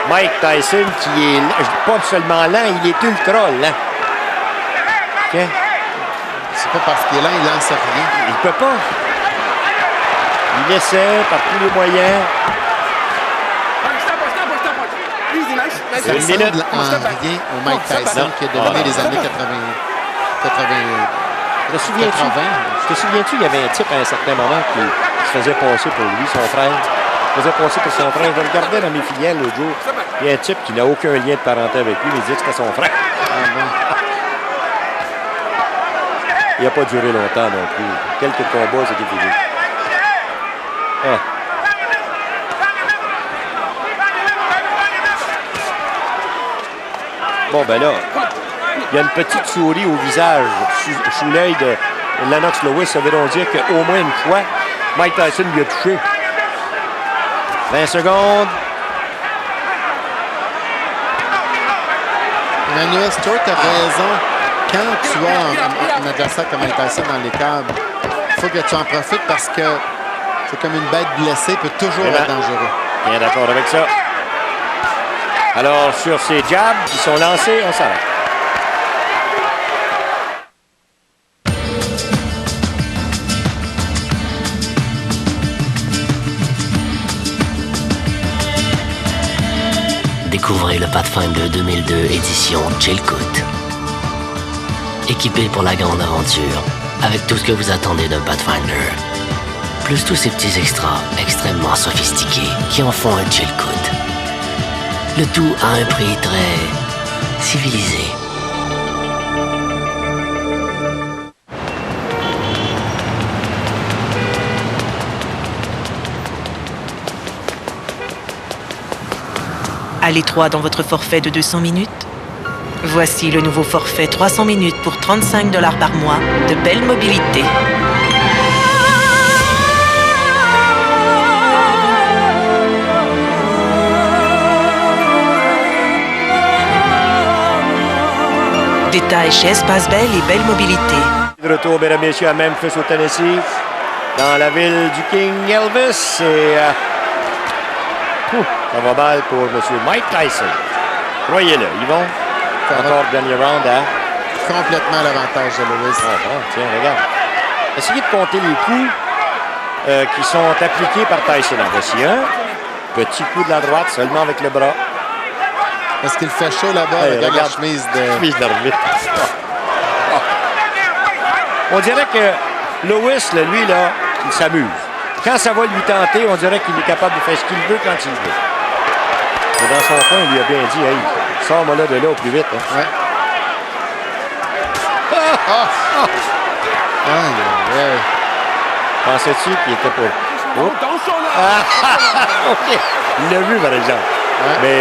S2: Mike Tyson, qui est pas seulement lent, il est ultra lent. Okay.
S3: C'est pas parce qu'il est lent, il lance rien.
S2: Il peut pas. Il essaie par tous les moyens.
S3: Ça ressemble en rien au Mike Tyson qui a dominé les années 80.
S2: Te souviens-tu, il y avait un type à un certain moment qui se faisait passer pour lui, son frère. Il faisait passer pour son frère. Je regardais dans mes filiales l'autre jour. Il y a un type qui n'a aucun lien de parenté avec lui, mais il dit que c'était son frère. Il n'a pas duré longtemps non plus. Quelques combats, c'était fini. Bon, ben là, il y a une petite souris au visage, sous l'œil de Lennox Lewis. Ça veut donc dire qu'au moins une fois, Mike Tyson lui a touché. 20 secondes.
S3: Emmanuel Stewart a raison. Quand tu as un adversaire comme Mike Tyson dans les câbles, il faut que tu en profites parce que c'est comme une bête blessée, peut toujours être dangereux.
S2: Bien d'accord avec ça. Alors, sur ces jabs qui sont lancés, on s'arrête.
S4: Découvrez le Pathfinder 2002 édition Chilkoot. Équipé pour la grande aventure, avec tout ce que vous attendez d'un Pathfinder. Plus tous ces petits extras extrêmement sophistiqués qui en font un Chilkoot. Le tout à un prix très civilisé.
S12: À l'étroit dans votre forfait de 200 minutes? Voici le nouveau forfait 300 minutes pour 35 $ par mois de Bell Mobilité. Détails chez Espace Bell et Bell Mobilité.
S2: De retour, mesdames et messieurs, à Memphis, au Tennessee, dans la ville du King Elvis. Et ça va mal pour M. Mike Tyson. Croyez-le, Yvon. Encore dernier round, hein?
S3: Complètement l'avantage de Lewis.
S2: Tiens, regarde. Essayez de compter les coups qui sont appliqués par Tyson. En voici un. Petit coup de la droite, seulement avec le bras.
S3: Est-ce qu'il fait chaud là-bas? Regarde la chemise de...
S2: Chemise d'arbitre. On dirait que Lewis, lui, là, il s'amuse. Quand ça va lui tenter, on dirait qu'il est capable de faire ce qu'il veut quand il veut. Mais dans son coin, il lui a bien dit, hey, sors-moi là de là au plus vite. Hein.
S3: Ouais.
S2: Pensais-tu qu'il était pour... Oh. OK. Il l'a vu, par exemple. Ouais. Mais,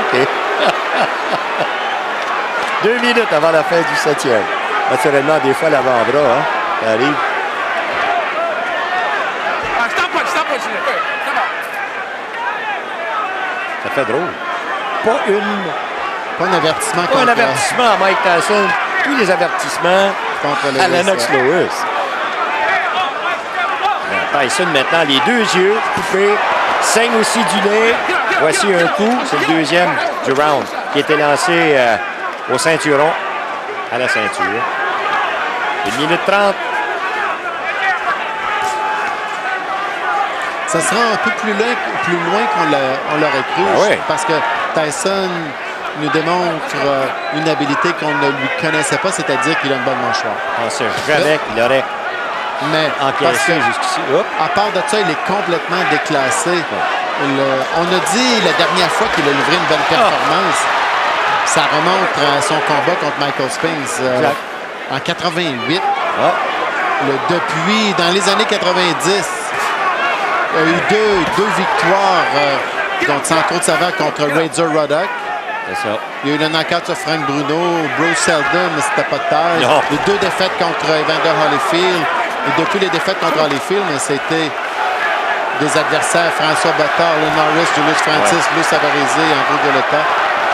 S2: OK. 2 minutes avant la fin du 7e. Naturellement, des fois, l'avant-bras, hein, ça arrive. Ça fait drôle. Pas
S3: un avertissement.
S2: Pas un avertissement à Mike Tyson. Tous les avertissements contre à Lennox Lewis. Tyson, maintenant, les 2 yeux coupés, saigne aussi du nez. Voici un coup, c'est le 2e du round, qui était lancé au ceinturon, à la ceinture. 1 minute 30.
S3: Ça sera un peu plus loin qu'on l'aurait cru,
S2: oui.
S3: Parce que Tyson nous démontre une habilité qu'on ne lui connaissait pas, c'est-à-dire qu'il a une bonne mâchoire.
S2: On ne sait jamais qu'il aurait encaissé jusqu'ici.
S3: À part de ça, il est complètement déclassé. On a dit la dernière fois qu'il a livré une bonne performance. Ça remonte à son combat contre Michael Spinks en 88. Depuis, dans les années 90, il y a eu deux victoires sans trop de saveur contre Razor Ruddock.
S2: C'est ça.
S3: Il y a eu le knockout sur Frank Bruno, Bruce Seldon, mais c'était pas de taille. Les 2 défaites contre Evander Holyfield. Et depuis les défaites contre Holyfield, c'était des adversaires, François Botard, Lou Norris, Julius Francis, Luis Savarese et Andrew Golota,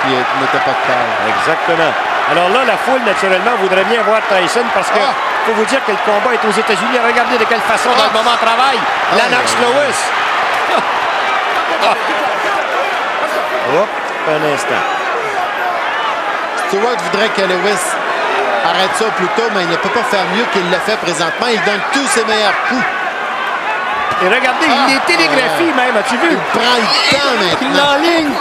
S3: qui n'étaient pas de taille.
S2: Exactement. Alors là, la foule, naturellement, voudrait bien voir Tyson parce que faut vous dire que le combat est aux États-Unis. Regardez de quelle façon, dans le moment de travail, Lennox Lewis. Un instant.
S3: Stewart voudrait que Lewis arrête ça plus tôt, mais il ne peut pas faire mieux qu'il le fait présentement. Il donne tous ses meilleurs coups.
S2: Et regardez, il est télégraphie même, as-tu vu?
S3: Il prend le temps maintenant.
S2: Il l'enligne.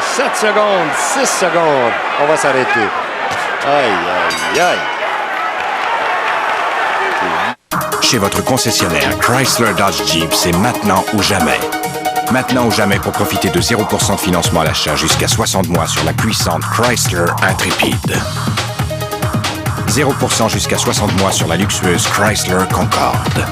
S2: 7 secondes, 6 secondes. On va s'arrêter. Aïe, aïe, aïe.
S19: Chez votre concessionnaire Chrysler Dodge Jeep, c'est maintenant ou jamais. Maintenant ou jamais pour profiter de 0% de financement à l'achat jusqu'à 60 mois sur la puissante Chrysler Intrépide. 0% jusqu'à 60 mois sur la luxueuse Chrysler Concorde.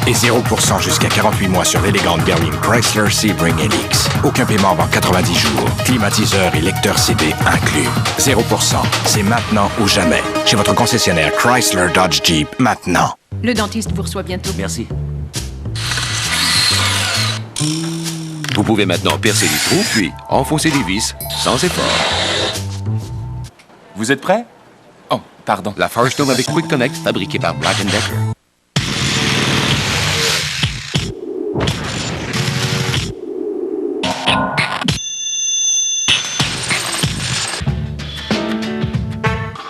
S19: Et 0% jusqu'à 48 mois sur l'élégante berline Chrysler Sebring LX. Aucun paiement avant 90 jours. Climatiseur et lecteur CD inclus. 0%. C'est maintenant ou jamais. Chez votre concessionnaire Chrysler Dodge Jeep, maintenant.
S20: Le dentiste vous reçoit bientôt.
S11: Merci. Vous pouvez maintenant percer les trous, puis enfoncer les vis sans effort.
S10: Vous êtes prêts? Oh, pardon.
S11: La Firestone avec Quick Connect, fabriquée par Black & Decker.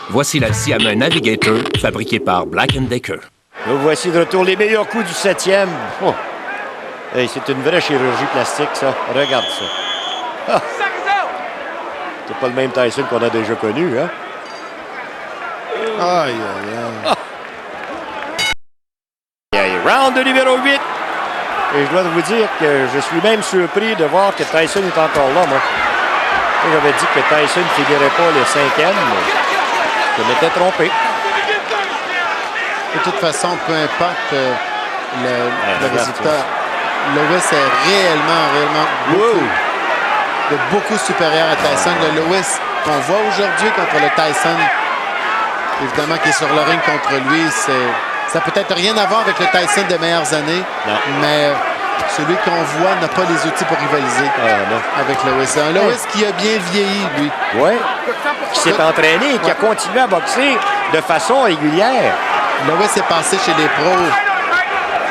S10: Voici la Siamais Navigator, fabriquée par Black & Decker.
S2: Nous voici de retour. Les meilleurs coups du 7e. Oh. Hey, c'est une vraie chirurgie plastique, ça. Regarde ça. Ah. C'est pas le même Tyson qu'on a déjà connu, hein?
S3: Aïe, aïe,
S2: aïe. Round de numéro 8. Et je dois vous dire que je suis même surpris de voir que Tyson est encore là, moi. J'avais dit que Tyson ne figurait pas le 5e, mais je m'étais trompé.
S3: De toute façon, peu importe le résultat, Lewis est réellement beaucoup supérieur à Tyson. Le Lewis qu'on voit aujourd'hui contre le Tyson, évidemment, qui est sur le ring contre lui, ça peut être rien à voir avec le Tyson des meilleures années, mais celui qu'on voit n'a pas les outils pour rivaliser avec Lewis. Un Lewis qui a bien vieilli, lui.
S2: Oui, qui s'est entraîné et qui a continué à boxer de façon régulière.
S3: Lewis est passé chez les pros.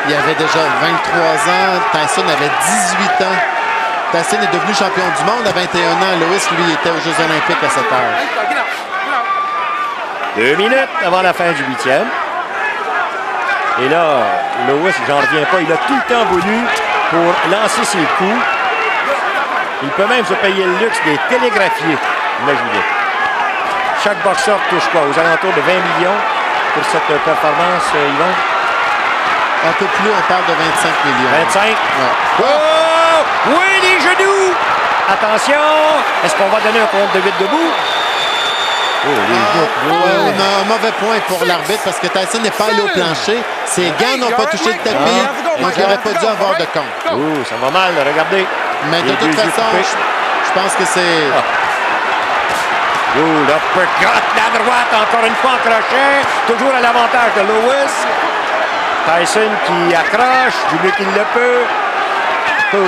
S3: Il avait déjà 23 ans. Tyson avait 18 ans. Tyson est devenu champion du monde à 21 ans. Lewis, lui, était aux Jeux olympiques à cette heure.
S2: 2 minutes avant la fin du 8e. Et là, Lewis, j'en reviens pas, il a tout le temps voulu pour lancer ses coups. Il peut même se payer le luxe des télégraphiés. Imaginez. Chaque boxeur touche quoi? Aux alentours de 20 millions pour cette performance, Yvon?
S3: Un peu plus, on parle de 25 millions.
S2: 25?
S3: Ouais.
S2: Oh! Oui, les genoux! Attention! Est-ce qu'on va donner un compte de 8 debout?
S3: On a un mauvais point pour l'arbitre parce que Tyson n'est pas allé au plancher. Ses gants n'ont pas touché le tapis, donc il n'aurait pas dû avoir de compte.
S2: Oh, ça va mal, regardez.
S3: Mais de toute façon, je pense que c'est...
S2: Oh, l'uppercut, la droite, encore une fois en crochet. Toujours à l'avantage de Lewis. Tyson qui accroche du mieux qu'il le peut. Oh,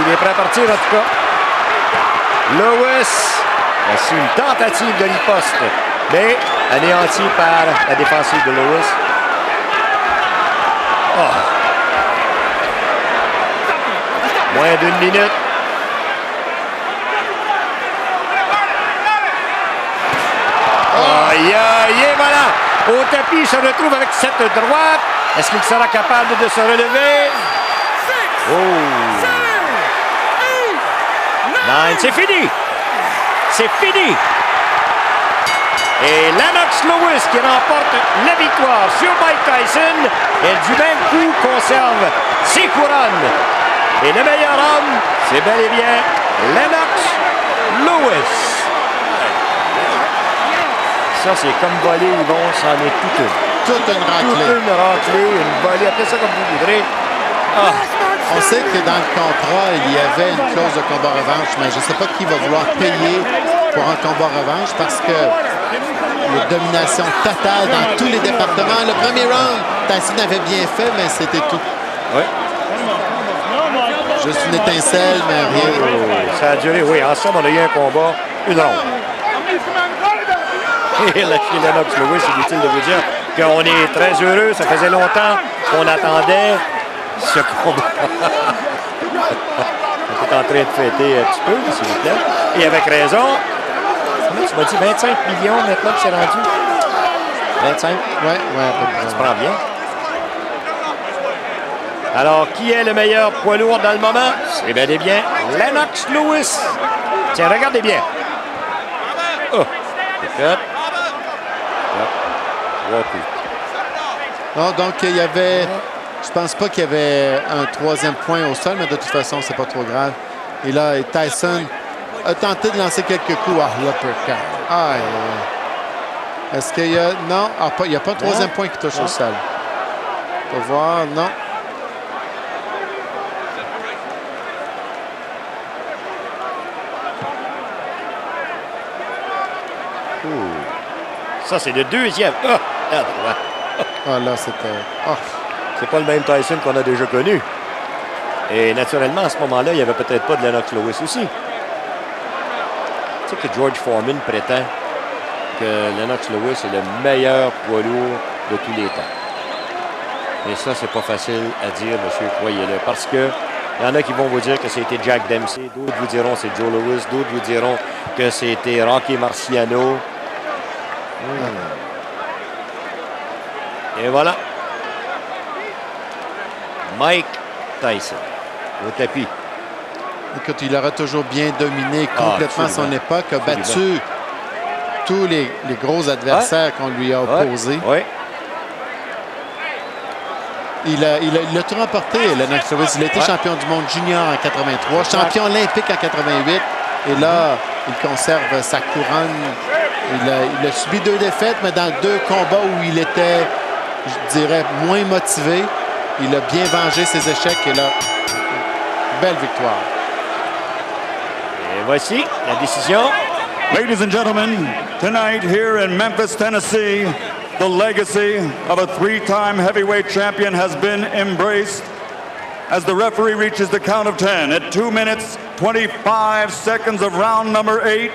S2: il est prêt à partir en tout cas. Lewis, c'est une tentative de riposte, mais anéantie par la défensive de Lewis. Moins d'1 minute. Aïe, aïe, et voilà! Au tapis, il se retrouve avec cette droite. Est-ce qu'il sera capable de se relever? Oh! 9, c'est fini! C'est fini! Et Lennox Lewis qui remporte la victoire sur Mike Tyson et du même coup conserve ses couronnes. Et le meilleur homme, c'est bel et bien Lennox Lewis. Ça, c'est comme voler, Yvon, c'en est toute une.
S3: Toute une raclée.
S2: Toute une raclée, une volée. Appelez ça comme vous voudrez. Ah.
S3: On sait que dans le contrat, il y avait une clause de combat-revanche, mais je ne sais pas qui va vouloir payer pour un combat-revanche parce que la domination totale dans tous les départements. Le premier round, Tyson avait bien fait, mais c'était tout.
S2: Oui.
S3: Juste une étincelle, mais rien.
S2: Ça a duré, oui. En somme, on a eu un combat, une ronde. Et là, chez Lennox Lewis, c'est utile de vous dire qu'on est très heureux. Ça faisait longtemps qu'on attendait ce combat. On est en train de fêter un petit peu, s'il vous plaît. Et avec raison. Tu m'as dit 25 millions maintenant que c'est rendu. 25?
S3: Oui, à peu près.
S2: Ça se prend bien. Alors, qui est le meilleur poids lourd dans le moment? C'est bel et bien Lennox Lewis. Tiens, regardez bien. Oh, c'est fait.
S3: Non, donc, il y avait... Je pense pas qu'il y avait un troisième point au sol, mais de toute façon, c'est pas trop grave. Et là, Tyson a tenté de lancer quelques coups. Ah, l'uppercut. Est-ce qu'il y a... Non, il n'y a pas un troisième point qui touche au sol. On va voir, non.
S2: Ça, c'est le deuxième.
S3: Là, c'était...
S2: C'est pas le même Tyson qu'on a déjà connu. Et naturellement, à ce moment-là, il n'y avait peut-être pas de Lennox Lewis aussi. Tu sais que George Foreman prétend que Lennox Lewis est le meilleur poids lourd de tous les temps. Et ça, c'est pas facile à dire, monsieur, croyez-le. Parce que il y en a qui vont vous dire que c'était Jack Dempsey. D'autres vous diront que c'est Joe Louis. D'autres vous diront que c'était Rocky Marciano. Et voilà. Mike Tyson au tapis.
S3: Écoute, il aura toujours bien dominé complètement son époque, a battu tous les gros adversaires qu'on lui a opposés. Il a tout remporté, Lennox Lewis. Il a été champion du monde junior en 83, champion olympique en 88. Et là, il conserve sa couronne. Il a subi 2 défaites, mais dans 2 combats où il était, je dirais, moins motivé. Il a bien vengé ses échecs et là, belle victoire.
S2: Et voici la décision.
S13: Ladies and gentlemen, tonight here in Memphis, Tennessee, the legacy of a 3-time heavyweight champion has been embraced as the referee reaches the count of 10 at 2 minutes, 25 seconds of round number 8.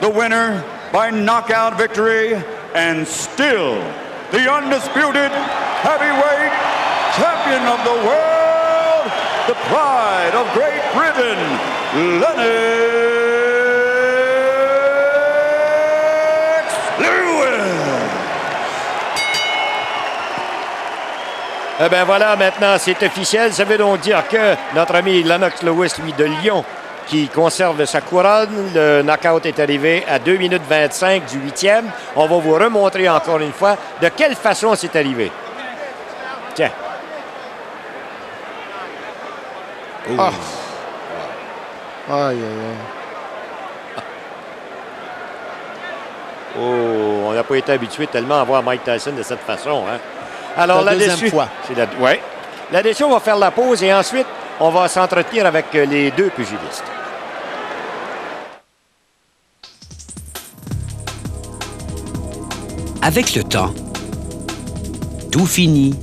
S13: The winner by knockout victory and still the undisputed heavyweight champion of the world, the pride of Great Britain, Lennox Lewis.
S2: Eh bien voilà, maintenant c'est officiel. Ça veut donc dire que notre ami Lennox Lewis, lui de Lyon, qui conserve sa couronne. Le knockout est arrivé à 2 minutes 25 du 8e. On va vous remontrer encore une fois de quelle façon c'est arrivé. Tiens.
S3: Aïe, aïe, aïe.
S2: On n'a pas été habitué tellement à voir Mike Tyson de cette façon. Hein? Alors
S3: la deuxième fois.
S2: Ouais. Là-dessus, on va faire la pause et ensuite, on va s'entretenir avec les 2 pugilistes.
S14: Avec le temps, tout finit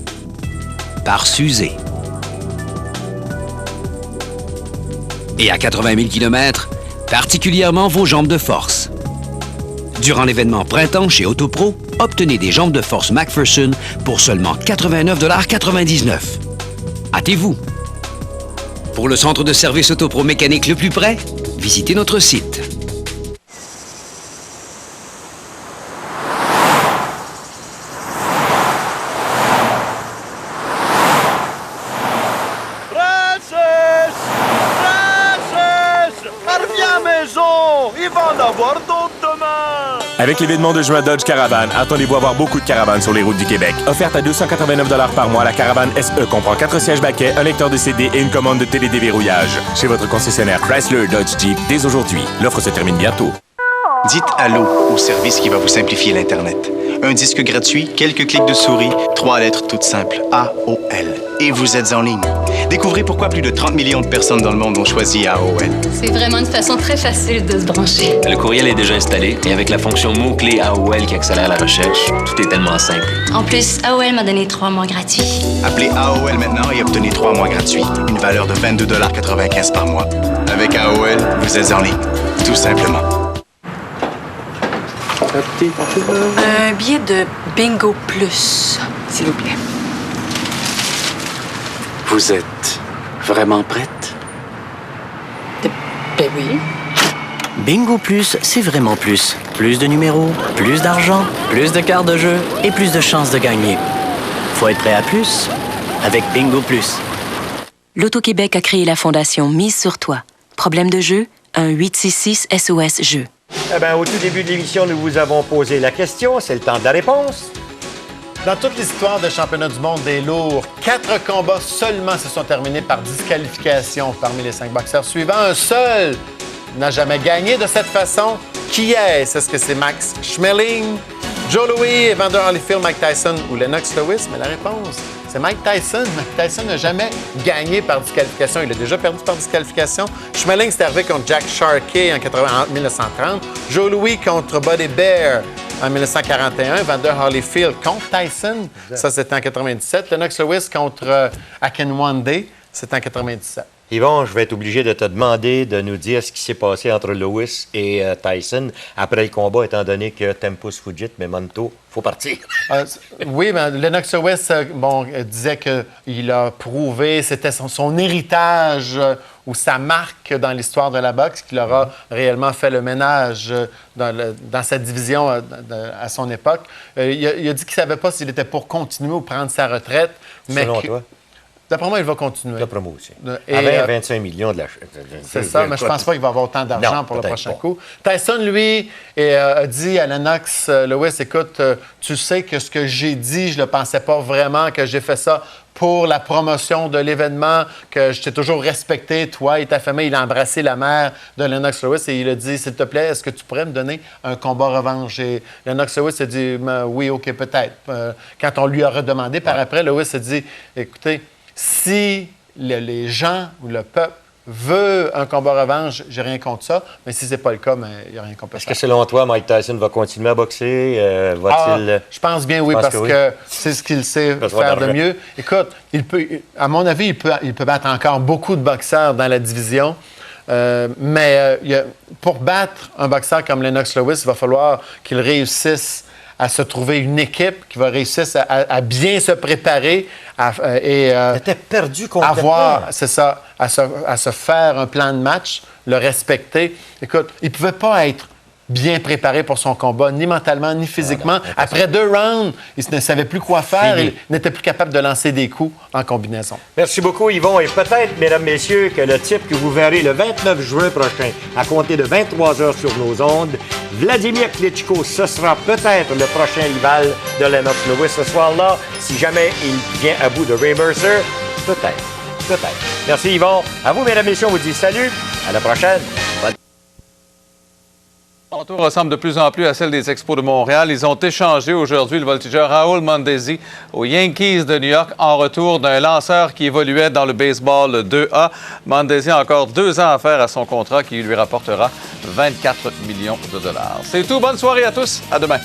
S14: par s'user. Et à 80 000 km, particulièrement vos jambes de force. Durant l'événement Printemps chez Autopro, obtenez des jambes de force McPherson pour seulement 89,99 $. Hâtez-vous! Pour le centre de service Autopro mécanique le plus près, visitez notre site.
S10: Avec l'événement de juin Dodge Caravan, attendez-vous à voir beaucoup de caravanes sur les routes du Québec. Offerte à 289 $ par mois, la Caravane SE comprend 4 sièges baquets, un lecteur de CD et une commande de télédéverrouillage. Chez votre concessionnaire Chrysler Dodge Jeep dès aujourd'hui. L'offre se termine bientôt.
S15: Dites allô au service qui va vous simplifier l'Internet. Un disque gratuit, quelques clics de souris, 3 lettres toutes simples. AOL. Et vous êtes en ligne. Découvrez pourquoi plus de 30 millions de personnes dans le monde ont choisi AOL.
S16: C'est vraiment une façon très facile de se brancher.
S11: Le courriel est déjà installé et avec la fonction mots-clés AOL qui accélère la recherche, tout est tellement simple.
S16: En plus, AOL m'a donné 3 mois gratuits.
S15: Appelez AOL maintenant et obtenez 3 mois gratuits. Une valeur de 22,95 $ par mois. Avec AOL, vous êtes en ligne. Tout simplement.
S17: Un billet de Bingo Plus, s'il vous plaît.
S24: Vous êtes vraiment prête?
S17: Ben oui.
S25: Bingo Plus, c'est vraiment plus. Plus de numéros, plus d'argent, plus de cartes de jeu et plus de chances de gagner. Faut être prêt à plus avec Bingo Plus.
S9: L'Auto-Québec a créé la fondation Mise sur toi. Problème de jeu? 1-866-SOS-JEUX.
S2: Eh bien, au tout début de l'émission, nous vous avons posé la question. C'est le temps de la réponse.
S3: Dans toute l'histoire des championnats du monde des lourds, 4 combats seulement se sont terminés par disqualification parmi les 5 boxeurs suivants. Un seul n'a jamais gagné de cette façon. Qui est-ce? Est-ce que c'est Max Schmeling, Joe Louis, Evander Holyfield, Mike Tyson ou Lennox Lewis? Mais la réponse, c'est Mike Tyson. Mike Tyson n'a jamais gagné par disqualification. Il a déjà perdu par disqualification. Schmeling, c'était arrivé contre Jack Sharkey en 1930. Joe Louis contre Buddy Bear en 1941. Evander Holyfield contre Tyson. Ça, c'était en 97. Lennox Lewis contre Akinwande. C'était en 97.
S2: Yvon, je vais être obligé de te demander de nous dire ce qui s'est passé entre Lewis et Tyson après le combat, étant donné que Tempus fugit, mais Manto, faut partir.
S3: Oui, mais Lennox Lewis disait qu'il a prouvé, c'était son héritage ou sa marque dans l'histoire de la boxe, qu'il aura réellement fait le ménage dans cette division à son époque. Il a dit qu'il ne savait pas s'il était pour continuer ou prendre sa retraite. Mais
S2: selon toi?
S3: D'après moi, il va continuer.
S2: La promotion. Avec 25 millions de la...
S3: C'est ça, mais je ne pense pas qu'il va avoir autant d'argent pour le prochain coup. Tyson, lui, a dit à Lennox Lewis, écoute, tu sais que ce que j'ai dit, je ne le pensais pas vraiment, que j'ai fait ça pour la promotion de l'événement, que je t'ai toujours respecté, toi et ta famille. Il a embrassé la mère de Lennox Lewis et il a dit, s'il te plaît, est-ce que tu pourrais me donner un combat revanche? Et Lennox Lewis a dit, oui, OK, peut-être. Quand on lui a redemandé par après, Lewis a dit, écoutez, si les gens ou le peuple veut un combat revanche, j'ai rien contre ça. Mais si c'est pas le cas, il n'y a rien qu'on peut faire.
S2: Est-ce que selon toi, Mike Tyson va continuer à boxer?
S3: Je pense bien, oui, parce que c'est ce qu'il sait faire de mieux. Écoute, à mon avis, il peut battre encore beaucoup de boxeurs dans la division. Mais pour battre un boxeur comme Lennox Lewis, il va falloir qu'il réussisse à se trouver une équipe qui va réussir à bien se préparer et
S2: était perdu complètement.
S3: À se faire un plan de match, le respecter. Écoute, il ne pouvait pas être bien préparé pour son combat, ni mentalement, ni physiquement. Après 2 rounds, il ne savait plus quoi faire. Il n'était plus capable de lancer des coups en combinaison.
S2: Merci beaucoup, Yvon. Et peut-être, mesdames, messieurs, que le type que vous verrez le 29 juin prochain, à compter de 23 heures sur nos ondes, Vladimir Klitschko, ce sera peut-être le prochain rival de Lennox Lewis ce soir-là. Si jamais il vient à bout de Ray Mercer, peut-être. Merci, Yvon. À vous, mesdames, messieurs, on vous dit salut. À la prochaine.
S26: Son tour ressemble de plus en plus à celle des Expos de Montréal. Ils ont échangé aujourd'hui le voltigeur Raul Mondesi aux Yankees de New York en retour d'un lanceur qui évoluait dans le baseball 2A. Mondesi a encore 2 ans à faire à son contrat qui lui rapportera 24 millions de dollars. C'est tout. Bonne soirée à tous. À demain.